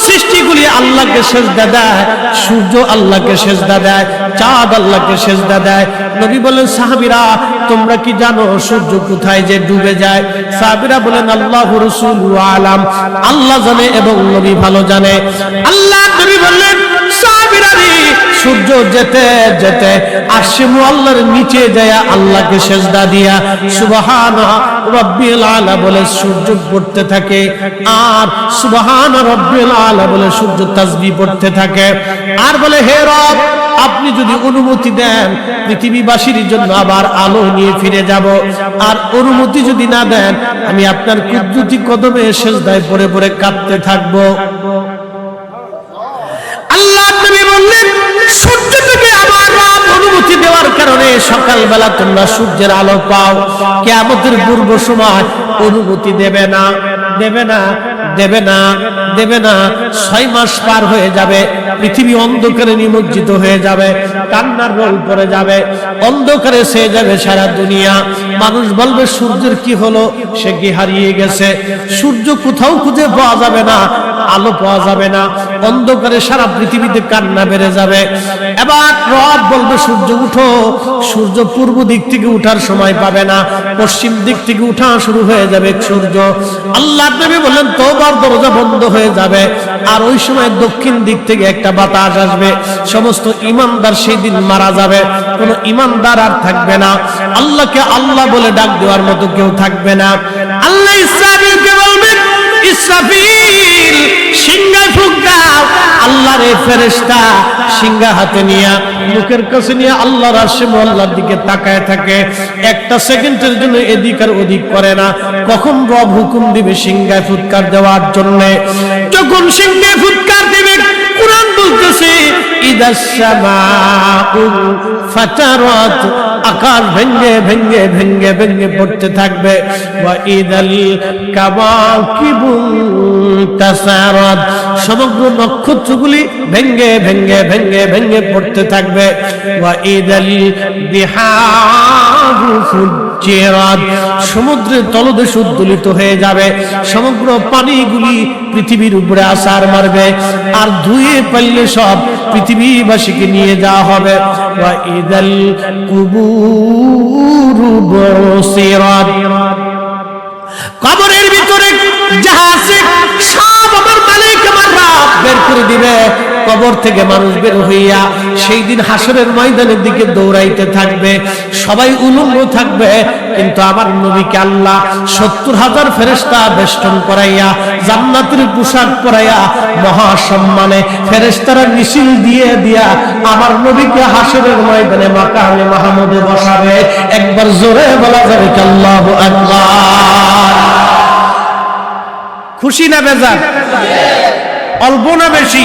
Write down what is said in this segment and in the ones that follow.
সৃষ্টিগুলি আল্লাহকে সিজদা দেয়, সূর্য আল্লাহকে সিজদা দেয়, চাঁদ আল্লাহকে সিজদা দেয়। নবী বলেন, সাহাবীরা তোমরা কি জানো সূর্য কোথায় যে ডুবে যায়? সাহাবীরা বলেন, আল্লাহু রাসূলু আলাম, আল্লাহ জানে এবং নবী ভালো জানে। আল্লাহ নবী বললেন, সাহাবীরা সূর্য যেতে যেতে আরশে মুআল্লার নিচে যায় আল্লাহকে সিজদা দিয়া সুবহানা রাব্বিল আলা বলে সূর্য পড়তে থাকে, আর সুবহানা রাব্বিল আলা বলে সূর্য তাসবিহ পড়তে থাকে, আর বলে, হে রব আপনি যদি অনুমতি দেন পৃথিবীবাসীর জন্য আবার আলো নিয়ে ফিরে যাব, আর অনুমতি যদি না দেন আমি আপনার কুদরতি কদমে সিজদায় পড়ে পড়ে কাঁদতে থাকবো। আল্লাহ নবী বললেন, সূর্য থেকে আমার রব অনুমতি দেওয়ার কারণে সকালবেলা তোমরা সূর্যের আলো পাও। কিয়ামতের পূর্ব সময় অনুমতি দেবে না, দেবে না, দেবে না, দেবে না। 6 মাস পার হয়ে যাবে, পৃথিবী অন্ধকারে নিমজ্জিত হয়ে যাবে, কান্নার রোল পড়ে যাবে, অন্ধকারে ছেয়ে যাবে সারা দুনিয়া। মানুষ বলবে সূর্যের কি হলো, সে কি হারিয়ে গেছে? সূর্য কোথাও খুঁজে পাওয়া যাবে না, আলো পাওয়া যাবে না, অন্ধকারে সারা পৃথিবীতে কান্না বেড়ে যাবে। এবার রব বলবে, সূর্য উঠো। সূর্য পূর্ব দিক থেকে উঠার সময় পাবে না, পশ্চিম দিক থেকে উঠা শুরু হয়ে যাবে সূর্য। আল্লাহ নবী বললেন, তওবার দরজা বন্ধ হয়ে যাবে, আর ওই সময় দক্ষিণ দিক থেকে একটা বাতাস আসবে। সমস্ত ঈমানদার সেই দিন মারা যাবে, কোনো ঈমানদার আর থাকবে না। আল্লাহকে আল্লাহ বলে ডাক দেওয়ার মতো কেউ থাকবে না। আল্লাহ ইসরাফিলকে বলবেন, ইসরাফিল সিংহায় ফুঁক দাও। আল্লাহর এই ফেরেশতা সিংহা হাতে নিয়ে মুখের কাছে নিয়ে আল্লাহর আরশে মুআল্লার দিকে তাকায় থাকে, একটা সেকেন্ডের জন্য এদিক আর ওদিক করে না। কখন রব হুকুম দিবে সিংহায় ফুৎকার দেওয়ার জন্য, যখন সিংহায় ফুৎকার দিবে, কুরআন বলতেছে, ইদাস সামাউ ফাতারাত, আকাশ ভেঙ্গে ভেঙ্গে ভেঙ্গে ভেঙ্গে পড়তে থাকবে। ওয়া ইদাল কাওয়াকিবু তাসারাত, সমগ্র নক্ষত্রগুলি ভেঙ্গে ভেঙ্গে ভেঙ্গে ভেঙ্গে পড়তে থাকবে। ওয়া ইদাল বিহারু ফুজ্জিরাত, সমুদ্রের তলদেশ উদ্দোলিত হয়ে যাবে, সমগ্র পানিগুলি পৃথিবীর উপরে আছাড় মারবে, আর ধুয়ে পাইলে সব পৃথিবীবাসীকে নিয়ে যাওয়া হবে। ওয়া ইদাল কুবুরু বুসিরাত, কবরের ভিতরে যাহা আছে সব আমার মালিক আমার রব বের করে দিবে। কবর থেকে মানুষ বের হইয়া সেই দিন হাসরের ময়দানের দিকে দৌড়াইতে থাকবে, সবাই উলঙ্গ থাকবে, কিন্তু আমার নবীকে আল্লাহ 70,000 ফেরেশতা বেষ্টন করাইয়া জান্নাতের পোশাক পরাইয়া মহা সম্মানে ফেরেশতারা মিছিল দিয়ে দিয়া আমার নবীকে হাসরের ময়দানে মাকামে মাহমুদে বসাবে। একবার জোরে বলা যাবে কি আল্লাহু আকবার? খুশি না বেজার? অল্প না বেশি?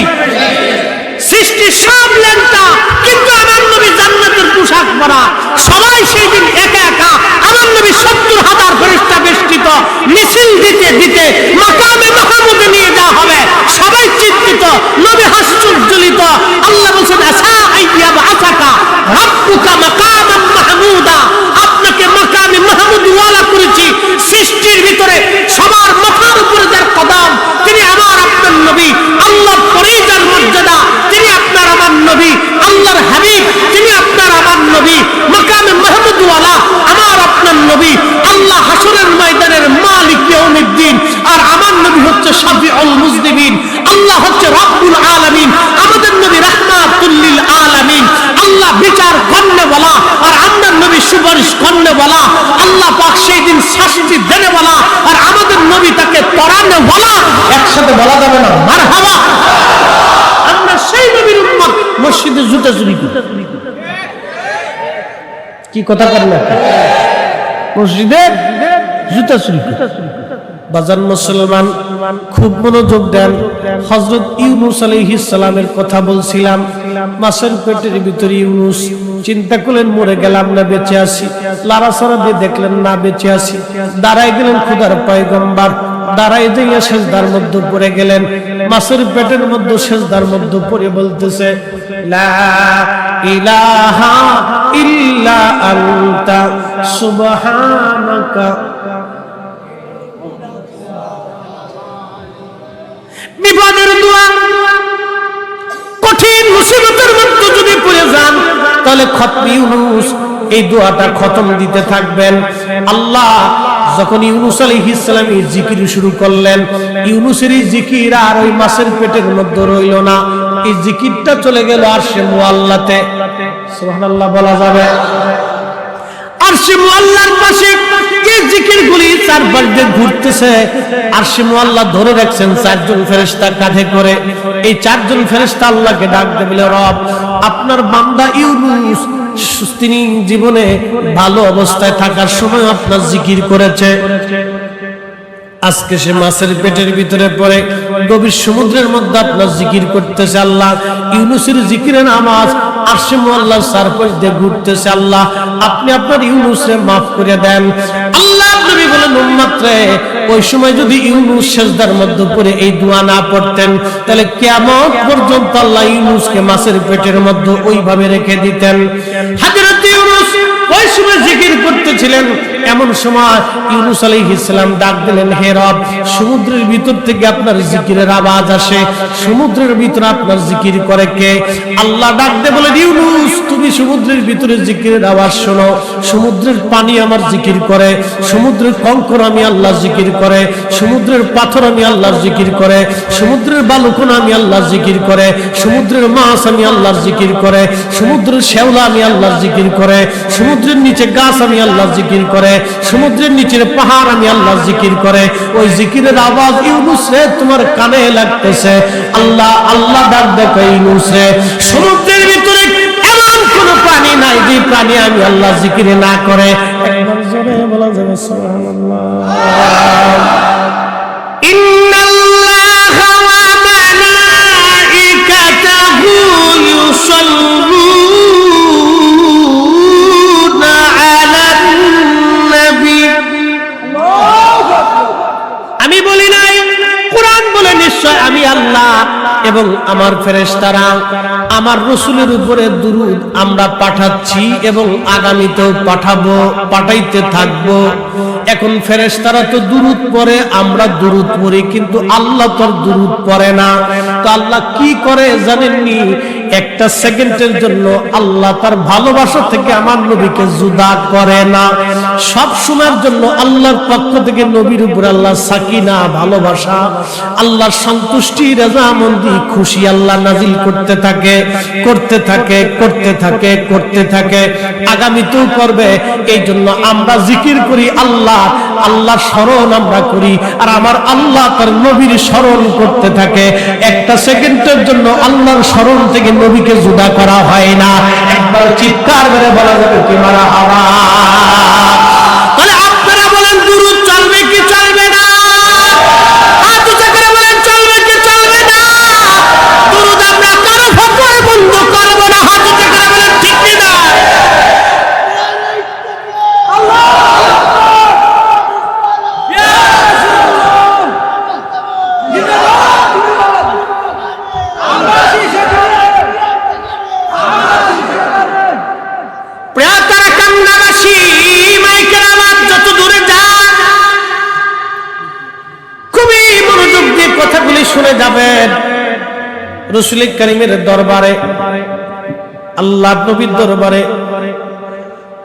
সৃষ্টি সব লেনটা, কিন্তু আমার নবী জান্নাতের পোশাক পরা। সবাই সেই দিন একা একা আমার নবী 70,000 ফেরেশতা বেষ্টিত মিছিল দিতে দিতে মাকামে মাহমুদে নিয়ে যাওয়া হবে। সবাই চিন্তিত, নবী হাস্যোজ্জ্বলিত। আল্লাহ বলেন, আসা আইয়া বাসাকা রাব্বুকা মাকামান মাহমুদা, আপনাকে মাকামে মাহমুদ ওয়ালা করেছি। সৃষ্টির ভিতরে সবার মাথার উপরে যার কদম, তিনি আমার আপনার নবী। আল্লাহর পরেই যার মর্যাদা, তিনি আপনার আমার নবী। আল্লাহর হাবিব, তিনি আপনার আমার নবী। মাকামে মাহমুদ ওয়ালা আমার আপনার নবী। আল্লাহ হাসরের ময়দানের মালিক ইয়াউমিদ্দিন, আর আমার নবী হচ্ছে শাফিউল মুজনিবিন। আল্লাহ হচ্ছে রব্বুল আলামিন, আমাদের নবী রাহমাতুল লিল আলামিন। আল্লাহ বিচার করনে বলা, আর আপনার নবী সুপারিশ করনে বলা। আল্লাহ পাক সেই দিন শাস্তি দেনে বলা, আর আমাদের নবী তাকে তরানে বলা। একসাথে বলা যাবে না মারহাবা? আমরা সেই নবীর উম্মত, মসজিদে জুতা চুরি করি। কি কথা বলেন? মসজিদে জুতা চুরি করি। বাজান মুসলমান, খুব মনোযোগ দেন। হযরত ইউনূস আলাইহিস সালামের কথা বলছিলাম। মাছের পেটের ভিতরে ইউনূস, চিন্তা করলেন মরে গেলাম না বেঁচে আছি। লাড়াছাড়া দিয়ে দেখলেন না বেঁচে আছি। দাঁড়ায় গেলেন খোদার পয়গম্বর, দাঁড়ায় যাইয়া সেজদার মধ্যে পড়ে গেলেন। মাছের পেটের মধ্যে সেজদার মধ্যে পড়ে বলতেছে, লা ইলাহা ইল্লা আনতা সুবহানাকা বিপদের দোয়া, কঠিন মুসিবতের মধ্যে যদি পড়ে যান তাহলে খতম ইউনুস এই দোয়াটা খতম দিতে থাকবেন। আল্লাহ যখন ইউনুস আলাইহিস সালাম এই জিকির শুরু করলেন, ইউনুসের এই জিকির আর ওই মাছের পেটের মধ্যে রইল না, এই জিকিরটা চলে গেল আরশে মুআল্লাতে। সুবহানাল্লাহ বলা যাবে? আরশে মুআল্লার পাশে এই জিকিরগুলি চারপাশ দিয়ে ঘুরতেছে। আরশে মুআল্লা ধরে রাখছেন চারজন ফেরেশতা কাঁধে করে। এই চারজন ফেরেশতা আল্লাহকে ডাকতে বলে, রব আপনার বান্দা ইউনুস তিনি জীবনে ভালো অবস্থায় থাকার সময় আপনার জিকির করেছে, আজকে সে মাছের পেটের ভিতরে পড়ে গভীর সমুদ্রের মধ্যে আপনার জিকির করতেছে। আল্লাহ ইউনুসের জিকিরের আওয়াজ আরশে মুআল্লার চারপাশ দিয়ে ঘুরতেছে। আল্লাহ আপনি আপনার ইউনুসকে মাফ করে দেন। আল্লাহ নবী বলেন, উম্মত রে, ওই সময় যদি ইউনুস সিজদার মধ্যে পড়ে এই দোয়া না পড়তেন তাহলে কিয়ামত পর্যন্ত আল্লাহ ইউনুসকে মাছের পেটের মধ্যে ওইভাবে রেখে দিতেন। হযরত ইউনুস ওই সময় জিকির করতেছিলেন, এমন সময় ইউনুস আলাইহিস সালাম ডাক দিলেন, হে রব সমুদ্রের ভিতর থেকে আপনার জিকিরের আওয়াজ আসে, সমুদ্রের ভিতরে আপনার জিকির করে কে? আল্লাহ ডাক দিয়ে বলেন, ইউনুস তুমি সমুদ্রের ভিতরে জিকিরের আওয়াজ শোনো। সমুদ্রের পানি আমার জিকির করে, সমুদ্রের কঙ্কর আমি আল্লাহ জিকির করে, সমুদ্রের পাথর আমি আল্লাহর জিকির করে, সমুদ্রের বালুকণা আমি আল্লাহর জিকির করে, সমুদ্রের মাছ আমি আল্লাহর জিকির করে, সমুদ্রের শ্যাওলা আমি আল্লাহর জিকির করে, সমুদ্রের নিচে গাছ আমি আল্লাহর জিকির করে, সমুদ্রের নিচের পাহাড় আমি আল্লাহর জিকির করে। ওই জিকিরের আওয়াজ ইউনুস রে তোমার কানে লাগতেছে। আল্লাহ আল্লাহ ডাক দেখো, ইউনুস রে সমুদ্রের ভিতরে এমন কোন প্রাণী নাই যে প্রাণী আমি আল্লাহ জিকিরে না করে। একবার জোরে বলা যাবে সুবহানাল্লাহ। ইন্নাল্লাহা ওয়া মালাইকাতাহু ইউসাল্লুনা আলান নবী। আমি বলি নাই, কোরআন বলে নিশ্চয় আমি আল্লাহ এবং আমার ফেরেশতারা আমার রাসূলের উপরে দুরূদ আমরা পাঠাচ্ছি এবং আগামীতেও পাঠাইতে থাকবো। এখন ফেরেশতারা তো দুরূদ পড়ে, আমরা দুরূদ পড়ি, কিন্তু আল্লাহ তো দুরূদ পড়ে না। তো আল্লাহ কি করে জানেননি? একটা সেকেন্ডের জন্য আল্লাহ তার ভালোবাসা থেকে আমার নবীকে জুদা করে না। সব সময়ের জন্য আল্লাহর পক্ষ থেকে নবীর উপর আল্লাহ সাকিনা ভালোবাসা, আল্লাহর সন্তুষ্টি, রাজামন্দি, খুশি আল্লাহ নাজিল করতে থাকে, করতে থাকে, করতে থাকে, করতে থাকে, আগামীতেও করবে। এই জন্য আমরা জিকির করি আল্লাহ, আল্লাহর স্মরণ আমরা করি, আর আমার আল্লাহ তার নবীর স্মরণ করতে থাকে। একটা সেকেন্ডের জন্য আল্লাহর স্মরণ থেকে নবীকে জুদা করা হয় না। একবার চিৎকার করে বলা যাবে কি মারহাবা। তাহলে আপনারা বলেন দুরূদ চলবে কি চলবে না? হাত উঁচু করে বলেন চলবে কি চলবে না? দুরূদ আমরা কারো ফতোয়ায় বন্ধ করব না। হাত উঁচু করে বলেন ঠিক কি না? আল্লাহ শুনে যাবেন রাসূল কারীমের দরবারে, আল্লাহর নবীর দরবারে।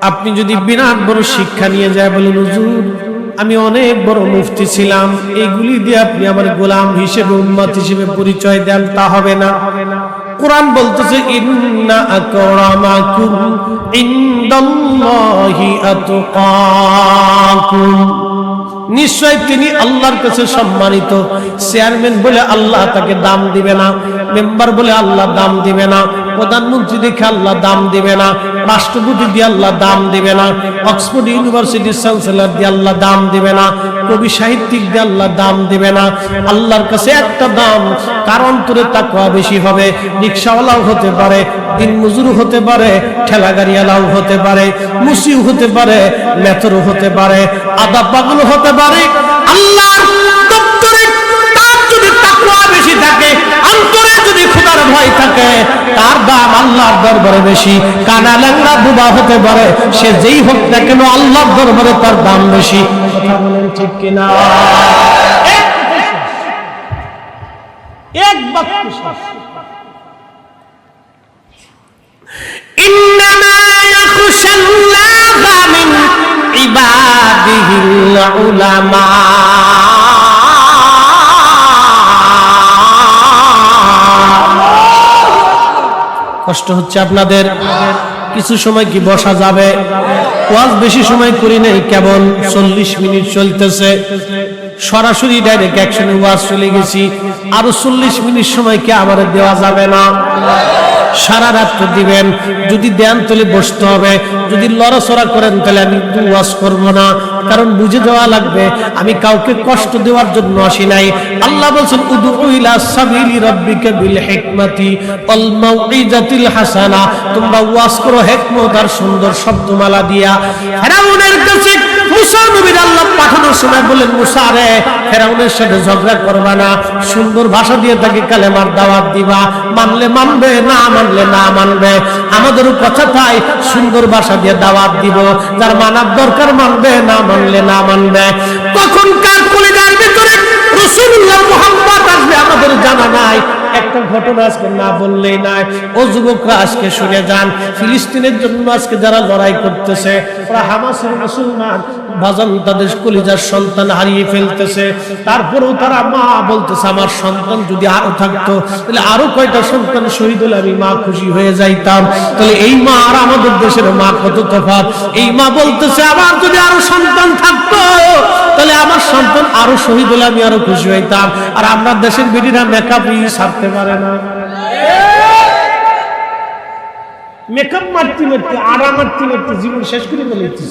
আপনি যদি বিরাট বড় শিক্ষা নিয়ে যায়, বলেন হুজুর আমি অনেক বড় মুফতি ছিলাম, এইগুলি দিয়ে আপনি আমার গোলাম হিসেবে, উম্মত হিসেবে পরিচয় দেন, তা হবে না। কোরআন বলতেছে ইন্না আকরামাকুম ইনদাল্লাহি আতকাকুম, নিশ্চয় তিনি আল্লাহর কাছে সম্মানিত। চেয়ারম্যান বলে আল্লাহ তাকে দাম দিবে না, মেম্বার বলে আল্লাহ দাম দিবে না, প্রধানমন্ত্রী দেখে আল্লাহ দাম দিবে না, রাষ্ট্রপতি দিয়ে আল্লাহ দাম দিবে না, অক্সফোর্ড ইউনিভার্সিটির চ্যান্সেলর দিয়ে আল্লাহ দাম দিবে না, কবি সাহিত্যিক দিয়ে আল্লাহ দাম দিবে না। আল্লাহর কাছে একটা দাম, কার অন্তরে তাকওয়া বেশি হবে। রিকশাওয়ালাও হতে পারে, দিনমজুর হতে পারে, ঠেলাগাড়িওয়ালাও হতে পারে, মুসিও হতে পারে, মেথরও হতে পারে, আদা পাগল হতে পারে। আল্লাহর দপ্তরে তার যদি তাকওয়া বেশি থাকে, অন্তরে যদি খোদার ভয় থাকে, তার দাম আল্লাহর দরবারে বেশি। কানা ল্যাংড়া বুবা হতে পারে, সে যেই হোক না কেন আল্লাহর দরবারে তার দাম বেশি। কথা বলেন ঠিক কিনা? এক বাক্য শেষ। ইন্নামা ইয়াখশাল্লাহা মিন ইবাদিহিল উলামা। কষ্ট হচ্ছে আপনাদের? কিছু সময় কি বসা যাবে? ওয়াজ বেশি সময় করি নাই, কেবল 40 মিনিট চলতেছে। সরাসরি ডাইরেক্ট অ্যাকশনে ওয়াজ চলে গেছি। আরো 40 মিনিট সময় কি আমার দেওয়া যাবে না? সারা রাত দিবেন। যদি দেন তাহলে বসতে হবে, যদি লড়াচড়া করেন তাহলে আমি ওয়াজ করবো না। কারণ বুঝে দেওয়া লাগবে আমি কাউকে কষ্ট দেওয়ার জন্য আসি নাই। আল্লাহ বলেন উদউ ইলা সাবিলি রাব্বিকা বিল হিকমাতি ওয়াল মাউইজাতিল হাসানা। তোমরা ওয়াজ করো হিকমত আর সুন্দর শব্দমালা দিয়া। ফেরাউনের কাছে মুসা নবীর আল্লাহ পাঠানোর সময় বলেন, মুসা রে, ফেরাউনের সাথে ঝগড়া করবা না, সুন্দর ভাষা দিয়ে তাকে কালেমার দাওয়াত দিবা। মানলে মানবে, না মানলে না মানবে। আমাদেরও কথা তাই, সুন্দর ভাষা দিয়ে দাওয়াত দিব। যার মানার দরকার মানবে, না মানলে না মানবে। তখন কার কলিজার ভিতরে রাসূলুল্লাহ মুহাম্মদ আসবে আমাদের জানা নাই। একটা ঘটনা আজকে না বললেই নাই। ও যুবকরা আজকে শুনে যান, ফিলিস্তিনের জন্য আজকে যারা লড়াই করতেছে, ওরা হামাসের মুসলমান ভাজন, তাদের কলিজার সন্তান হারিয়ে ফেলতেছে। তারপরেও তারা মা বলতেছে, আমার সন্তান যদি আরো থাকতো তাহলে আরো কয়টা সন্তান শহীদ হলে আমি মা খুশি হয়ে যাইতাম। তাহলে এই মা আর আমাদের দেশের মা কত তফাৎ। এই মা বলতেছে, আমার যদি আরো সন্তান থাকতো তাহলে আমার সন্তান আরো শহীদ হলে আমি আরো খুশি হইতাম। আর আমরা দেশের বেটিরা মেকআপই ছাড়তে পারে না। মেকআপ মারতে মারতে, আড়া মারতে মারতে জীবন শেষ করে ফেলেছে।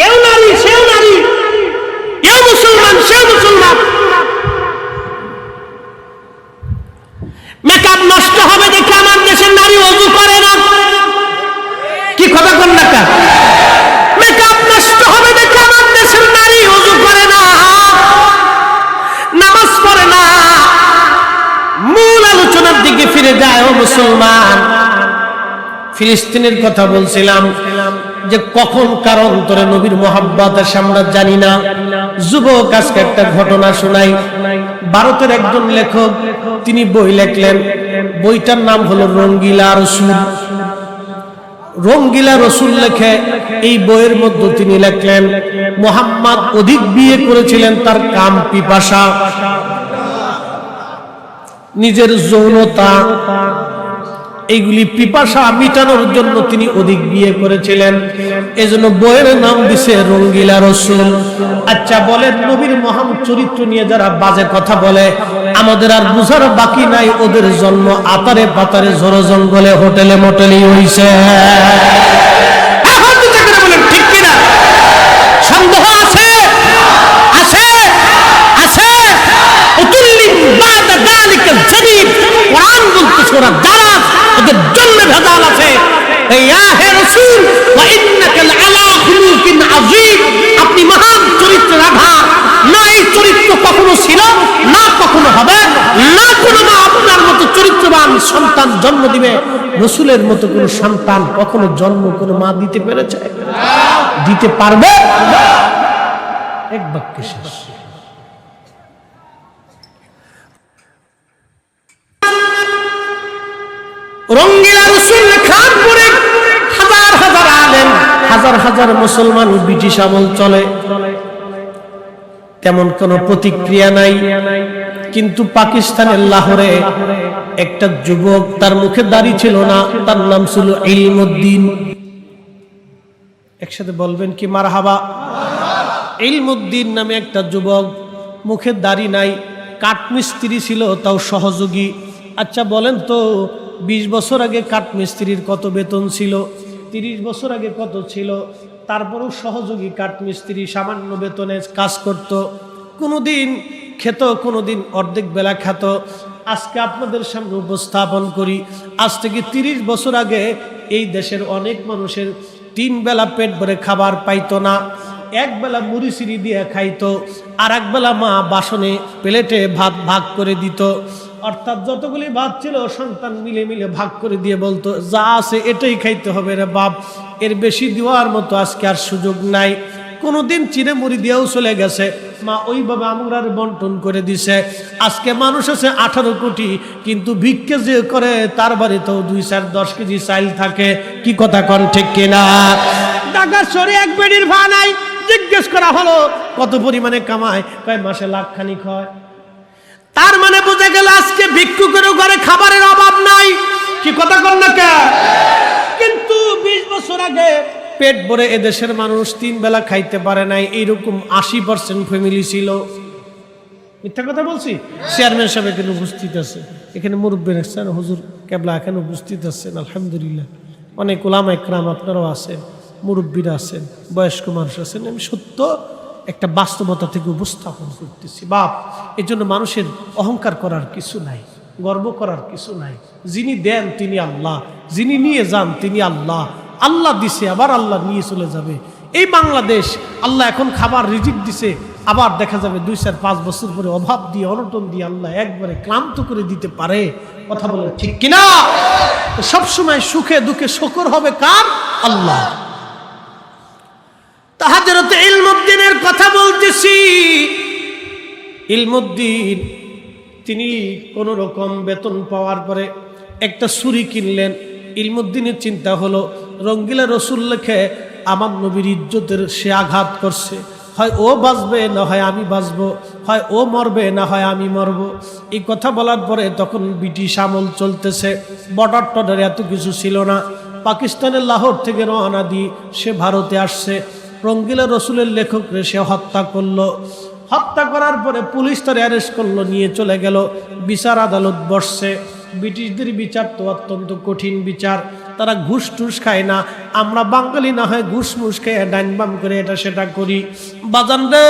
এও নারী, সেও নারী, এও মুসলমান, সেও মুসলমান। মেকআপ নষ্ট হবে দেখে আমার দেশের নারী ওযু করে না। কি কথা কোন না? মেকআপ নষ্ট হবে দেখে আমার দেশের নারী ওযু করে না, নামাজ পড়ে না। মূল আলোচনার দিকে ফিরে যায়। ও মুসলমান, ফিলিস্তিনের কথা বলছিলাম যে কখন কার অন্তরে নবীর মোহাব্বত আসে আমরা জানি না। যুবক, আজকে একটা ঘটনা শোনাই। ভারতের একজন লেখক, তিনি বই লেখলেন। বইটার নাম হলো রঙ্গিলা রসুল। রঙ্গিলা রসুল লেখে এই বইয়ের মধ্যে তিনি লেখলেন, মুহাম্মদ অধিক বিয়ে করেছিলেন তার কাম পিপাসা, নিজের যৌনতা, এইগুলি পিপাসা মিটানোর জন্য তিনি অধিক বিয়ে করেছিলেন। এজন্য বইয়ের নাম দিছে রঙ্গিলা রসুল। আচ্ছা বলেন, নবীর মহান চরিত্র নিয়ে যারা বাজে কথা বলে, আমাদের আর বুঝার বাকি নাই ওদের জন্ম আতারে পাতারে ঝড় জঙ্গলে হোটেলে মোটেলেই হইছে। বলেন ঠিক কিনা? সন্দেহ আছে? আছে, আছে। কোরআন বলতেছে ওরা যারা ওদের জন্য ভেজাল আছে। ইয়া হে রাসূল ওয়া ইন্নাকা লাআলা খুলুকিন আযীম, আপনি মহান চরিত্রের আধার। না এই চরিত্র কখনো ছিল, না কখনো হবে, না কোনো মা আপনার মতো চরিত্রবান সন্তান জন্ম দিবে। রাসূলের মতো কোনো সন্তান কখনো জন্ম কোনো মা দিতে পেরেছে? দিতে পারবে? এক বাক্যে শেষ। রঙ্গিলা রসুল খান পরে হাজার হাজার আলেম, হাজার হাজার মুসলমান ব্রিটিশ আমল চলে, তেমন কোনো প্রতিক্রিয়া নাই। কিন্তু পাকিস্তানের লাহোরে একটা যুবক, তার মুখে দাড়ি ছিল না, তার নাম ছিল ইলমুদ্দিন। একসাথে বলবেন কি মারহাবা? ইলমুদ্দিন নামে একটা যুবক, মুখে দাড়ি নাই, কাঠমিস্ত্রি ছিল, তাও সহযোগী। আচ্ছা বলেন তো, 20 বছর আগে কাঠমিস্ত্রির কত বেতন ছিল? 30 বছর আগে কত ছিল? তারপরও সহযোগী কাঠমিস্ত্রি সামান্য বেতনে কাজ করত, কোনোদিন খেত, কোনোদিন অর্ধেক বেলা খেত। আজকে আপনাদের সামনে উপস্থাপন করি, আজ থেকে 30 বছর আগে এই দেশের অনেক মানুষের 3 বেলা পেট ভরে খাবার পাইতো না। এক বেলা মুড়ি সিঁড়ি দিয়ে খাইতো, আর এক বেলা মা বাসনে প্লেটে ভাত ভাগ করে দিত। অর্থাৎ যতগুলি ভাত ছিল সন্তান মিলে মিলে ভাগ করে দিয়ে বলতো, যা আছে এটাই খাইতে হবে রে বাপ, এর বেশি দেওয়ার মতো আজকে আর সুযোগ নাই। কোনোদিন চিনে মুড়ি দিয়েও চলে গেছে, মা ওইভাবে আমরার বন্টন করে দিছে। আজকে মানুষ আছে 18 কোটি, কিন্তু ভিক্ষে যে করে তার বাড়িতেও 2-4-10 কেজি চাইল থাকে। কি কথা কন ঠিক কিনা? ঢাকা শহরে এক বেডির ভাড়া নাই। জিজ্ঞেস করা হলো কত পরিমাণে কামায়, কয় মাসে লাখখানিক হয়। তার মানে বোঝা গেল আজকে ভিক্ষুকেরও ঘরে খাবারের অভাব নাই। কি কথা কন না কে? কিন্তু 20 বছর আগে পেট ভরে এদেশের মানুষ 3 বেলা খাইতে পারে নাই, এইরকম 80% ফ্যামিলি ছিল। মিথ্যা কথা বলছি? চেয়ারম্যান সাহেব এখানে উপস্থিত আছে, এখানে মুরব্বী আছেন, হুজুর কেবলা এখানে উপস্থিত আছেন, আলহামদুলিল্লাহ। অনেক উলামা ইকরাম আপনারাও আছেন, মুরব্বীরা আছেন, বয়স্ক মানুষ আছেন। আমি সত্য একটা বাস্তবতা থেকে উপস্থাপন করতেছি বাপ। এই জন্য মানুষের অহংকার করার কিছু নাই, গর্ব করার কিছু নাই। যিনি দেন তিনি আল্লাহ, যিনি নিয়ে যান তিনি আল্লাহ। আল্লাহ দিছে, আবার আল্লাহ নিয়ে চলে যাবে। এই বাংলাদেশ আল্লাহ এখন খাবার রিজিক দিছে, আবার দেখা যাবে 2-4-5 বছর পরে অভাব দিয়ে, অনটন দিয়ে আল্লাহ একবারে ক্লান্ত করে দিতে পারে। কথা বলে ঠিক কিনা? সবসময় সুখে দুঃখে শুকর হবে কার? আল্লাহ। হযরত ইলমুদ্দিনের কথা বলতেছি। ইলমুদ্দিন তিনি কোন রকম বেতন পাওয়ার পরে একটা ছুরি কিনলেন। ইলমুদ্দিনের চিন্তা হলো রঙ্গিলা রসুল লেখে আমার নবীর ইজ্জতের সে আঘাত করছে, হয় ও বাঁচবে না হয় আমি বাঁচবো, হয় ও মরবে না হয় আমি মরবো। এই কথা বলার পরে তখন ব্রিটিশ আমল চলতেছে, বর্ডার টর্ডার এত কিছু ছিল না। পাকিস্তানের লাহোর থেকে রওনা দিয়ে সে ভারতে আসছে। রঙ্গিলা রসুলের লেখকরে সে হত্যা করলো। হত্যা করার পরে পুলিশ তার অ্যারেস্ট করলো, নিয়ে চলে গেল। বিচার আদালত বসছে। ব্রিটিশদের বিচার তো অত্যন্ত কঠিন বিচার, তারা ঘুষ টুস খায় না। আমরা বাঙালি না হয় ঘুষ মুস খেয়ে ডাইন বাম করে এটা সেটা করি। বাজান রে,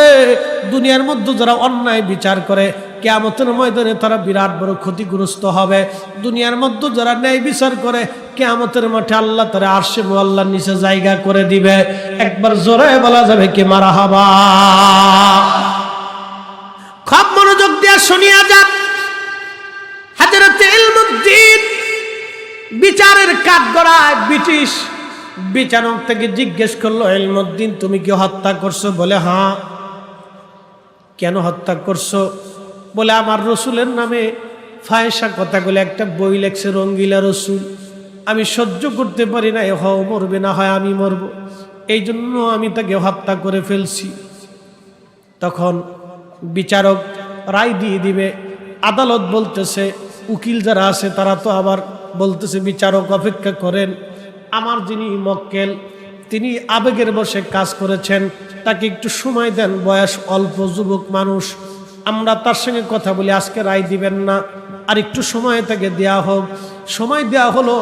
দুনিয়ার মধ্যে যারা অন্যায় বিচার করে কিয়ামতের ময়দানে তারা বিরাট বড় ক্ষতিগ্রস্ত হবে। দুনিয়ার মধ্যে যারা ন্যায় বিচার করে কিয়ামতের মাঠে আল্লাহ তারা আরশে মুআল্লার নিচে জায়গা করে দিবে। একবার জোরে বলা যাবে কি মারহাবা? খুব মনোযোগ দিয়ে শুনিয়া যান। হযরত ইলমুদ্দিন বিচারের কাঠগড়ায় ব্রিটিশ বিচারক থেকে জিজ্ঞেস করলো, ইলমুদ্দিন তুমি কি হত্যা করছো? বলে হ্যাঁ। কেন হত্যা করছো? বলে আমার রসুলের নামে ফায়সা কথাগুলো একটা বই লেখছে রঙ্গিলা রসুল, আমি সহ্য করতে পারি না, হয় মরবে না হয় আমি মরব, এই জন্য আমি তাকে হত্যা করে ফেলছি। তখন বিচারক রায় দিয়ে দিবে। আদালত বলতেছে, উকিল যারা আছে তারা তো আবার বলতেছে বিচারক অপেক্ষা করেন। আমার যিনি মক্কেল তিনি আবেগের বশে কাজ করেছেন, তাকে একটু সময় দেন, বয়স অল্প, যুবক মানুষ, আমরা তার সঙ্গে কথা বলি, আজকে রায় দিবেন না, আর একটু সময় তাকে দেয়া হোক। সময় দেয়া হলো।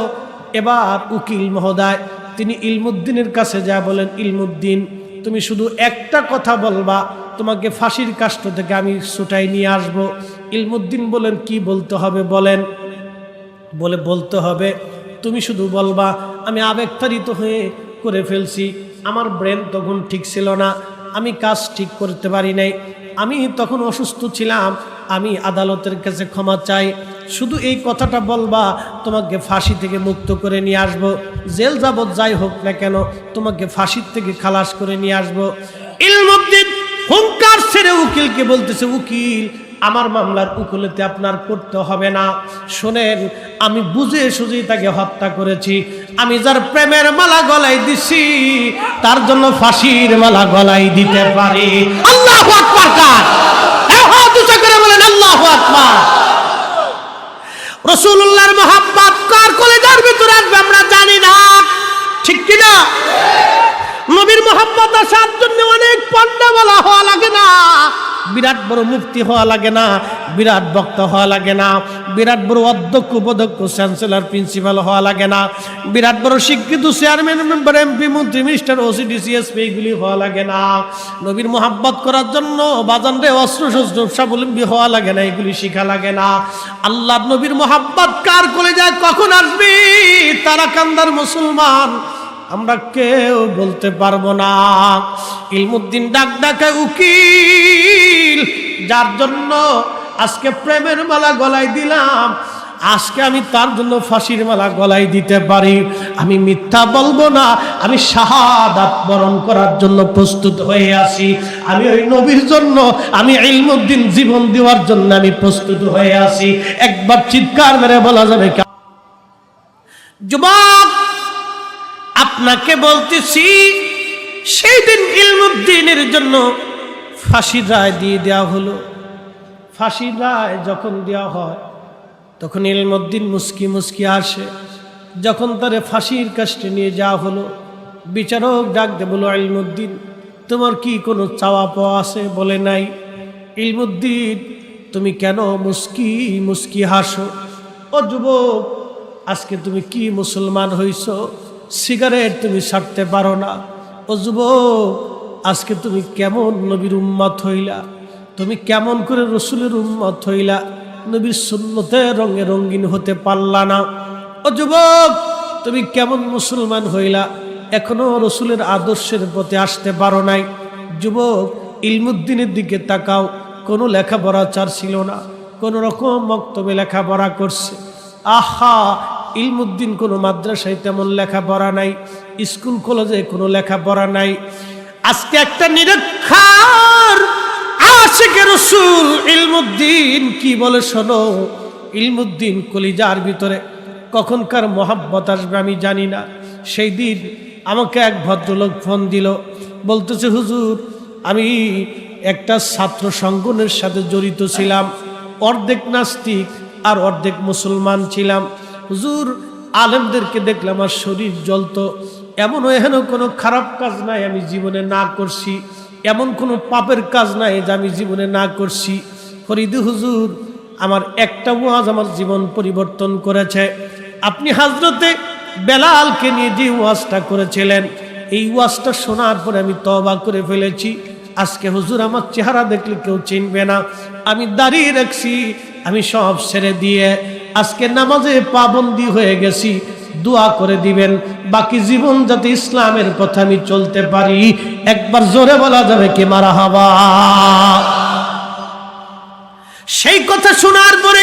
এবার উকিল মহোদয় তিনি ইলমুদ্দিনের কাছে যা বলেন, ইলমুদ্দিন তুমি শুধু একটা কথা বলবা, তোমাকে ফাঁসির কাষ্ঠ থেকে আমি ছুটাই নিয়ে আসব। ইলমুদ্দিন বলেন কি বলতে হবে বলেন? বলে বলতে হবে তুমি শুধু বলবা আমি আবেগতাড়িত হয়ে করে ফেলছি, আমার ব্রেন তখন ঠিক ছিল না, আমি কাজ ঠিক করতে পারি নাই, আমি তখন অসুস্থ ছিলাম, আমি আদালতের কাছে ক্ষমা চাই। শুধু এই কথাটা বলবা, তোমাকে ফাঁসি থেকে মুক্ত করে নিয়ে আসব, জেল যাবত যাই হোক না কেন তোমাকে ফাঁসির থেকে খালাস করে নিয়ে আসব। ইলমুদ্দিন হুঙ্কার ছেড়ে উকিলকে বলতেছে, উকিল আমার মামলার উকিলতে আপনার করতে হবে না, শোনেন আমি বুঝে সুঝেই তাকে হত্যা করেছি, আমি যার প্রেমের মালা গলায় দিছি তার জন্য ফাঁসির মালা গলায় দিতে পারি। আল্লাহু আকবার! কার হাত উঁচু করে বলেন আল্লাহু আকবার। রাসূলুল্লাহর মহব্বত কার কলিজার ভিতরে আসবে আমরা জানি না, ঠিক কি না? নবীর মহব্বত আসার জন্য অনেক পণ্ডিতওয়ালা হওয়া লাগে না, বিরাট বড় মুফতি হওয়া লাগে না, বিরাট বক্তা হওয়া লাগে না, বিরাট বড় অধ্যক্ষ উপাধ্যক্ষ চ্যান্সেলর প্রিন্সিপাল হওয়া লাগে না, বিরাট বড় শিক্ষিত চেয়ারম্যান মেম্বার এমপি মন্ত্রী মিনিস্টার ওসিডি সিএসপি এগুলি হওয়া লাগে না। নবীর মহব্বত করার জন্য বাজানরে অস্ত্র শস্ত্র স্বাবলম্বী হওয়া লাগে না, এগুলি শিখা লাগে না। আল্লাহ নবীর মহব্বত কার কলিজায় কখন আসবে তারা কান্দার মুসলমান আমরা কেউ বলতে পারবো না। ইলমুদ্দিন ডাক ডাকা উকিল, যার জন্য আজকে প্রেমের মালা গলায় দিলাম, আজকে আমি তার জন্য ফাঁসির মালা গলায় দিতে পারি, আমি মিথ্যা বলবো না, আমি শাহাদাত বরণ করার জন্য প্রস্তুত হয়ে আছি। আমি ওই নবীর জন্য, আমি ইলমুদ্দিন জীবন দেওয়ার জন্য আমি প্রস্তুত হয়ে আছি। একবার চিৎকার মেরে বলা যাবে কি? যুবক, আপনাকে বলতেছি, সেই দিন ইলমুদ্দিনের জন্য ফাঁসির রায় দিয়ে দেওয়া হলো। ফাঁসির রায় যখন দেওয়া হয় তখন ইলমুদ্দিন মুস্কি মুস্কি আসে। যখন তারে ফাঁসির কাস্টে নিয়ে যাওয়া হলো, বিচারক ডাক দে বলো, ইলমুদ্দিন তোমার কি কোনো চাওয়া পাওয়া আছে? বলে নাই। ইলমুদ্দিন তুমি কেন মুস্কি মুস্কি হাসো? ও যুবক, আজকে তুমি কি মুসলমান হইছ? সিগারেট তুমি ছাড়তে পারো না। ও যুবক, আজকে তুমি কেমন নবীর উম্মত হইলা? তুমি কেমন করে রসুলের উম্মত হইলা? নবীর সুন্নতে রঙে রঙিন হতে পারলা না। ও যুবক, তুমি কেমন মুসলমান হইলা? এখনো রসুলের আদর্শের পথে আসতে পারো নাই। যুবক, ইলমুদ্দিনের দিকে তাকাও, কোনো লেখাপড়া চার ছিল না, কোনো রকম মক্তবে লেখাপড়া করছে। আহা, ইলমুদ্দিন কোনো মাদ্রাসায় তেমন লেখাপড়া নাই, স্কুল কলেজে কোনো লেখাপড়া নাই। আজকে একটা নিরক্ষর আশিকে রাসূল ইলমুদ্দিন কি বলে শোনো। ইলমুদ্দিন কলিজার ভিতরে কখনকার মহাব্বত আসবে আমি জানি না। সেই দিন আমাকে এক ভদ্রলোক ফোন দিল, বলতেছে, হুজুর আমি একটা ছাত্র সংগঠনের সাথে জড়িত ছিলাম, অর্ধেক নাস্তিক আর অর্ধেক মুসলমান ছিলাম। হুজুর, আলেমদেরকে দেখলাম আমার শরীর জ্বলতো। এমনও এহেন কোনো খারাপ কাজ নাই আমি জীবনে না করছি, এমন কোনো পাপের কাজ নাই যে আমি জীবনে না করছি। ফরিদি হুজুর, আমার একটা ওয়াজ আমার জীবন পরিবর্তন করেছে। আপনি হযরতে বেলালকে নিয়ে যে ওয়াজটা করেছিলেন, এই ওয়াজটা শোনার পরে আমি তওবা করে ফেলেছি। আজকে হুজুর আমার চেহারা দেখলে কেউ চিনবে না, আমি দাঁড়িয়ে রাখছি, আমি সব ছেড়ে দিয়ে আজকে নামাজে পাবন্দি হয়ে গেছি। দোয়া করে দিবেন বাকি জীবন যাতে ইসলামের পথে আমি চলতে পারি। একবার জোরে বলা যাবে কি মারহাবা? সেই কথা শোনার পরে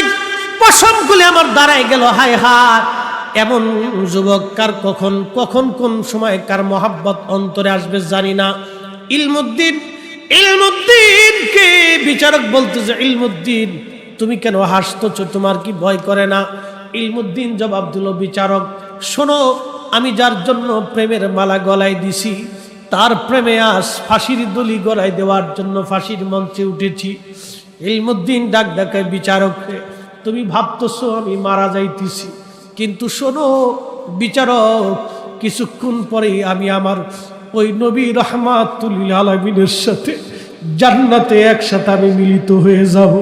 পশম খুলে আমার দাঁড়ায় গেল। হায় হায়, এমন যুবক কার কখন কখন কোন সময় কার মহাব্বত অন্তরে আসবে জানি না। ইলমুদ্দিনকে বিচারক বলতেছে, ইলমুদ্দিন তুমি কেন হাসতেছো? তোমার কি ভয় করে না? ইলমুদ্দিন জবাব দিল, বিচারক শোনো, আমি যার জন্য প্রেমের মালা গলায় দিছি তার প্রেমে আজ ফাঁসির দড়ি গলায় দেওয়ার জন্য ফাঁসির মঞ্চে উঠেছি। ইলমুদ্দিন ডাক ডাকায় বিচারককে, তুমি ভাবতেছো আমি মারা যাইতেছি, কিন্তু শোনো বিচারক, কিছুক্ষণ পরেই আমি আমার ওই নবী রাহমাতুল লিল আলামিনের সাথে জান্নাতে একসাথে আমি মিলিত হয়ে যাব।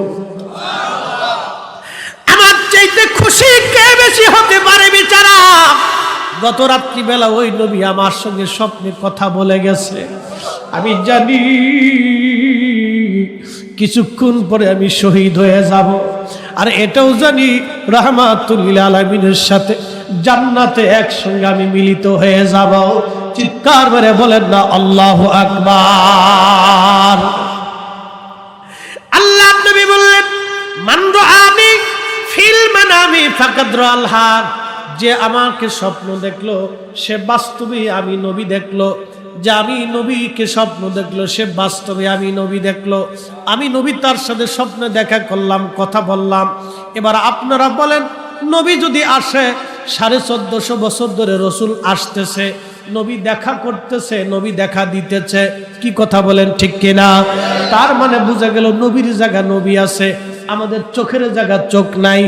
আমার চাইতে খুশি কে বেশি হতে পারে বিচারক? গত রাত্রিবেলা ওই নবী আমার সঙ্গে স্বপ্নে কথা বলে গেছে। আমি জানি কিছুক্ষণ পরে আমি শহীদ হয়ে যাব, আর এটাও জানি রাহমাতুল লিল আলামিনের সাথে জান্নাতে একসঙ্গে আমি মিলিত হয়ে যাব। চিৎকার করে বলেন না আল্লাহু আকবার। আল্লাহ নবী বললেন, মান রাআনি ফিল মানামি ফাকাদ রাআল হক, যে আমাকে স্বপ্ন দেখলো সে বাস্তবে আমি নবী দেখলো। যে আমি নবীকে স্বপ্ন দেখলো সে বাস্তবে আমি নবী দেখলো। আমি নবী তার সাথে স্বপ্নে দেখা করলাম, কথা বললাম। এবার আপনারা বলেন, নবী যদি আসে, 1450 বছর ধরে রসুল আসতেছে, নবী দেখা করতেছে, নবী দেখা দিতেছে, কি কথা বলেন ঠিক কিনা? তার মানে বোঝা গেল নবীর জায়গা নবী আছে, আমাদের চোখের জায়গা চোখ নাই।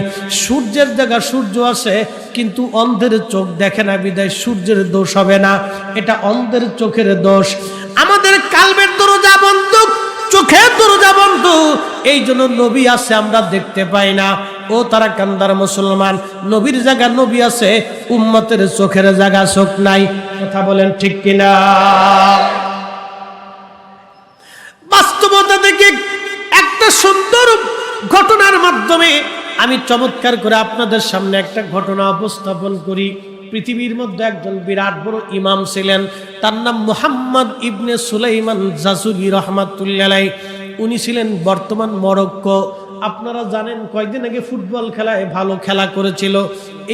সূর্যের জায়গা সূর্য আছে, কিন্তু অন্ধের চোখ দেখে না বিদায় সূর্যের দোষ হবে না, এটা অন্ধের চোখের দোষ। আমাদের কালবের দরজা বন্ধ, চোখের দরজা বন্ধ, এই জন্য নবী আছে আমরা দেখতে পাই না। ও তারা কান্দার মুসলমান, নবীর জায়গা নবী আছে, উম্মতের চোখের জায়গা চোখ নাই। কথা বলেন ঠিক কিনা? বাস্তবতা থেকে একটা সুন্দর ঘটনার মাধ্যমে আমি চমৎকার করে আপনাদের সামনে একটা ঘটনা উপস্থাপন করি। পৃথিবীর মধ্যে একজন বিরাট বড় ইমাম ছিলেন, তার নাম মুহাম্মদ ইবনে সুলাইমান জাজুলি রহমাতুল্লাহ আলাইহি। উনি ছিলেন বর্তমান মরক্কো, আপনারা জানেন কয়েকদিন আগে ফুটবল খেলায় ভালো খেলা করেছিল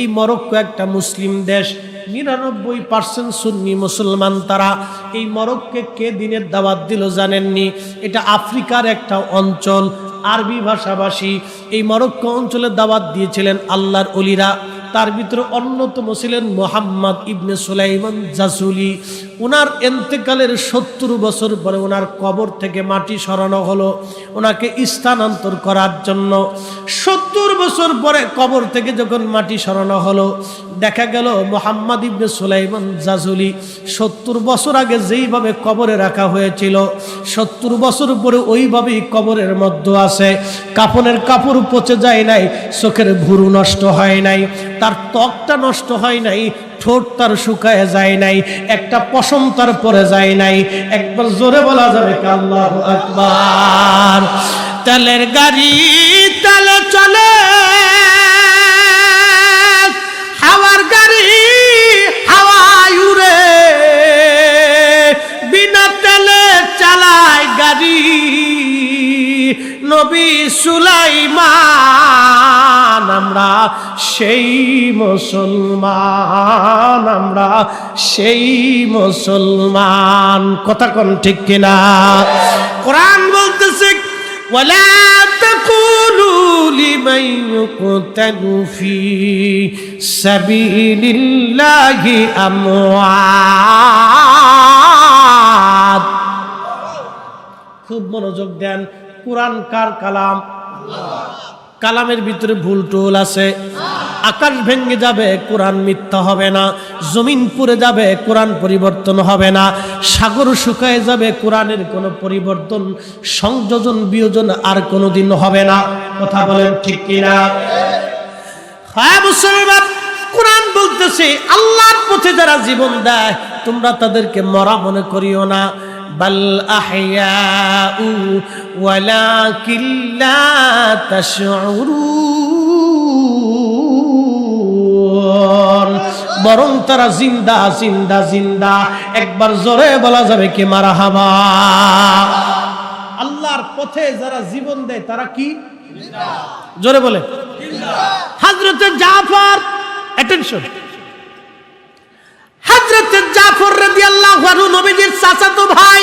এই মরক্কো, একটা মুসলিম দেশ, 99% সুন্নি মুসলমান। তারা এই মরক্কোকে কে দিনের দাওয়াত দিল জানেননি? এটা আফ্রিকার একটা অঞ্চল, আরবি ভাষাভাষী। এই মরক্কো অঞ্চলে দাওয়াত দিয়েছিলেন আল্লাহর ওলিরা। তার ভিতরে অন্যতম ছিলেন মোহাম্মদ ইবনে সুলাইমান জাসুলি। ওনার এন্তেকালের 70 বছর পরে ওনার কবর থেকে মাটি সরানো হলো ওনাকে স্থানান্তর করার জন্য। 70 বছর পরে কবর থেকে যখন মাটি সরানো হলো, দেখা গেল মোহাম্মদ ইবনে সুলাইমান জাসুলি 70 বছর আগে যেইভাবে কবরে রাখা হয়েছিল 70 বছর পরে ওইভাবেই কবরের মধ্যে আছে। কাফনের কাপড় পচে যায় নাই, চোখের ভুরু নষ্ট হয় নাই, তার ত্বকটা নষ্ট হয় নাই, ঠোঁট তার শুকায় যায় নাই, একটা পশম তার পরে যায় নাই। একবার জোরে বলা যাবে কি আল্লাহু আকবার। তেলের গাড়ি তেলে চলে, হাওয়ার গাড়ি হাওয়ায় উড়ে, বিনা তেলে চালায় গাড়ি নবী সুলাইমান। আমরা সেই মুসলমান, আমরা সেই মুসলমান। কথা কোন ঠিক কিনা? কোরআন বলতেছে ওয়ালা তাকুলু লিমান ইউকতালু ফি সাবিলিল্লাহি আমওয়াত। খুব মনোযোগ দেন। কোরআন কার কালাম? কালামের ভিতরে ভুল টুল আছে। আকাশ ভেঙে যাবে, কোরআন মিথ্যা হবে না। জমিন পুড়ে যাবে, কোরআন পরিবর্তন হবে না। সাগর শুকায় যাবে, কোরআনের কোনো পরিবর্তন, সংযোজন, বিয়োজন আর কোনোদিন হবে না। কথা বলেন ঠিক কিনা? হ্যাঁ মুসলমান, কোরআন বলতেছে আল্লাহর পথে যারা জীবন দেয় তোমরা তাদেরকে মরা মনে করিও না। বাল আহইয়াউ ওয়ালাকিন লা তাশউরুন, বরং তারা জিন্দা জিন্দা জিন্দা। একবার জোরে বলা যাবে কি মারহাবা। আল্লাহর পথে যারা জীবন দেয় তারা কি? জোরে বলে হযরত জাফর, অ্যাটেনশন, হযরত জাফর রাদিয়াল্লাহু আনহু নবীজির চাচাতো ভাই।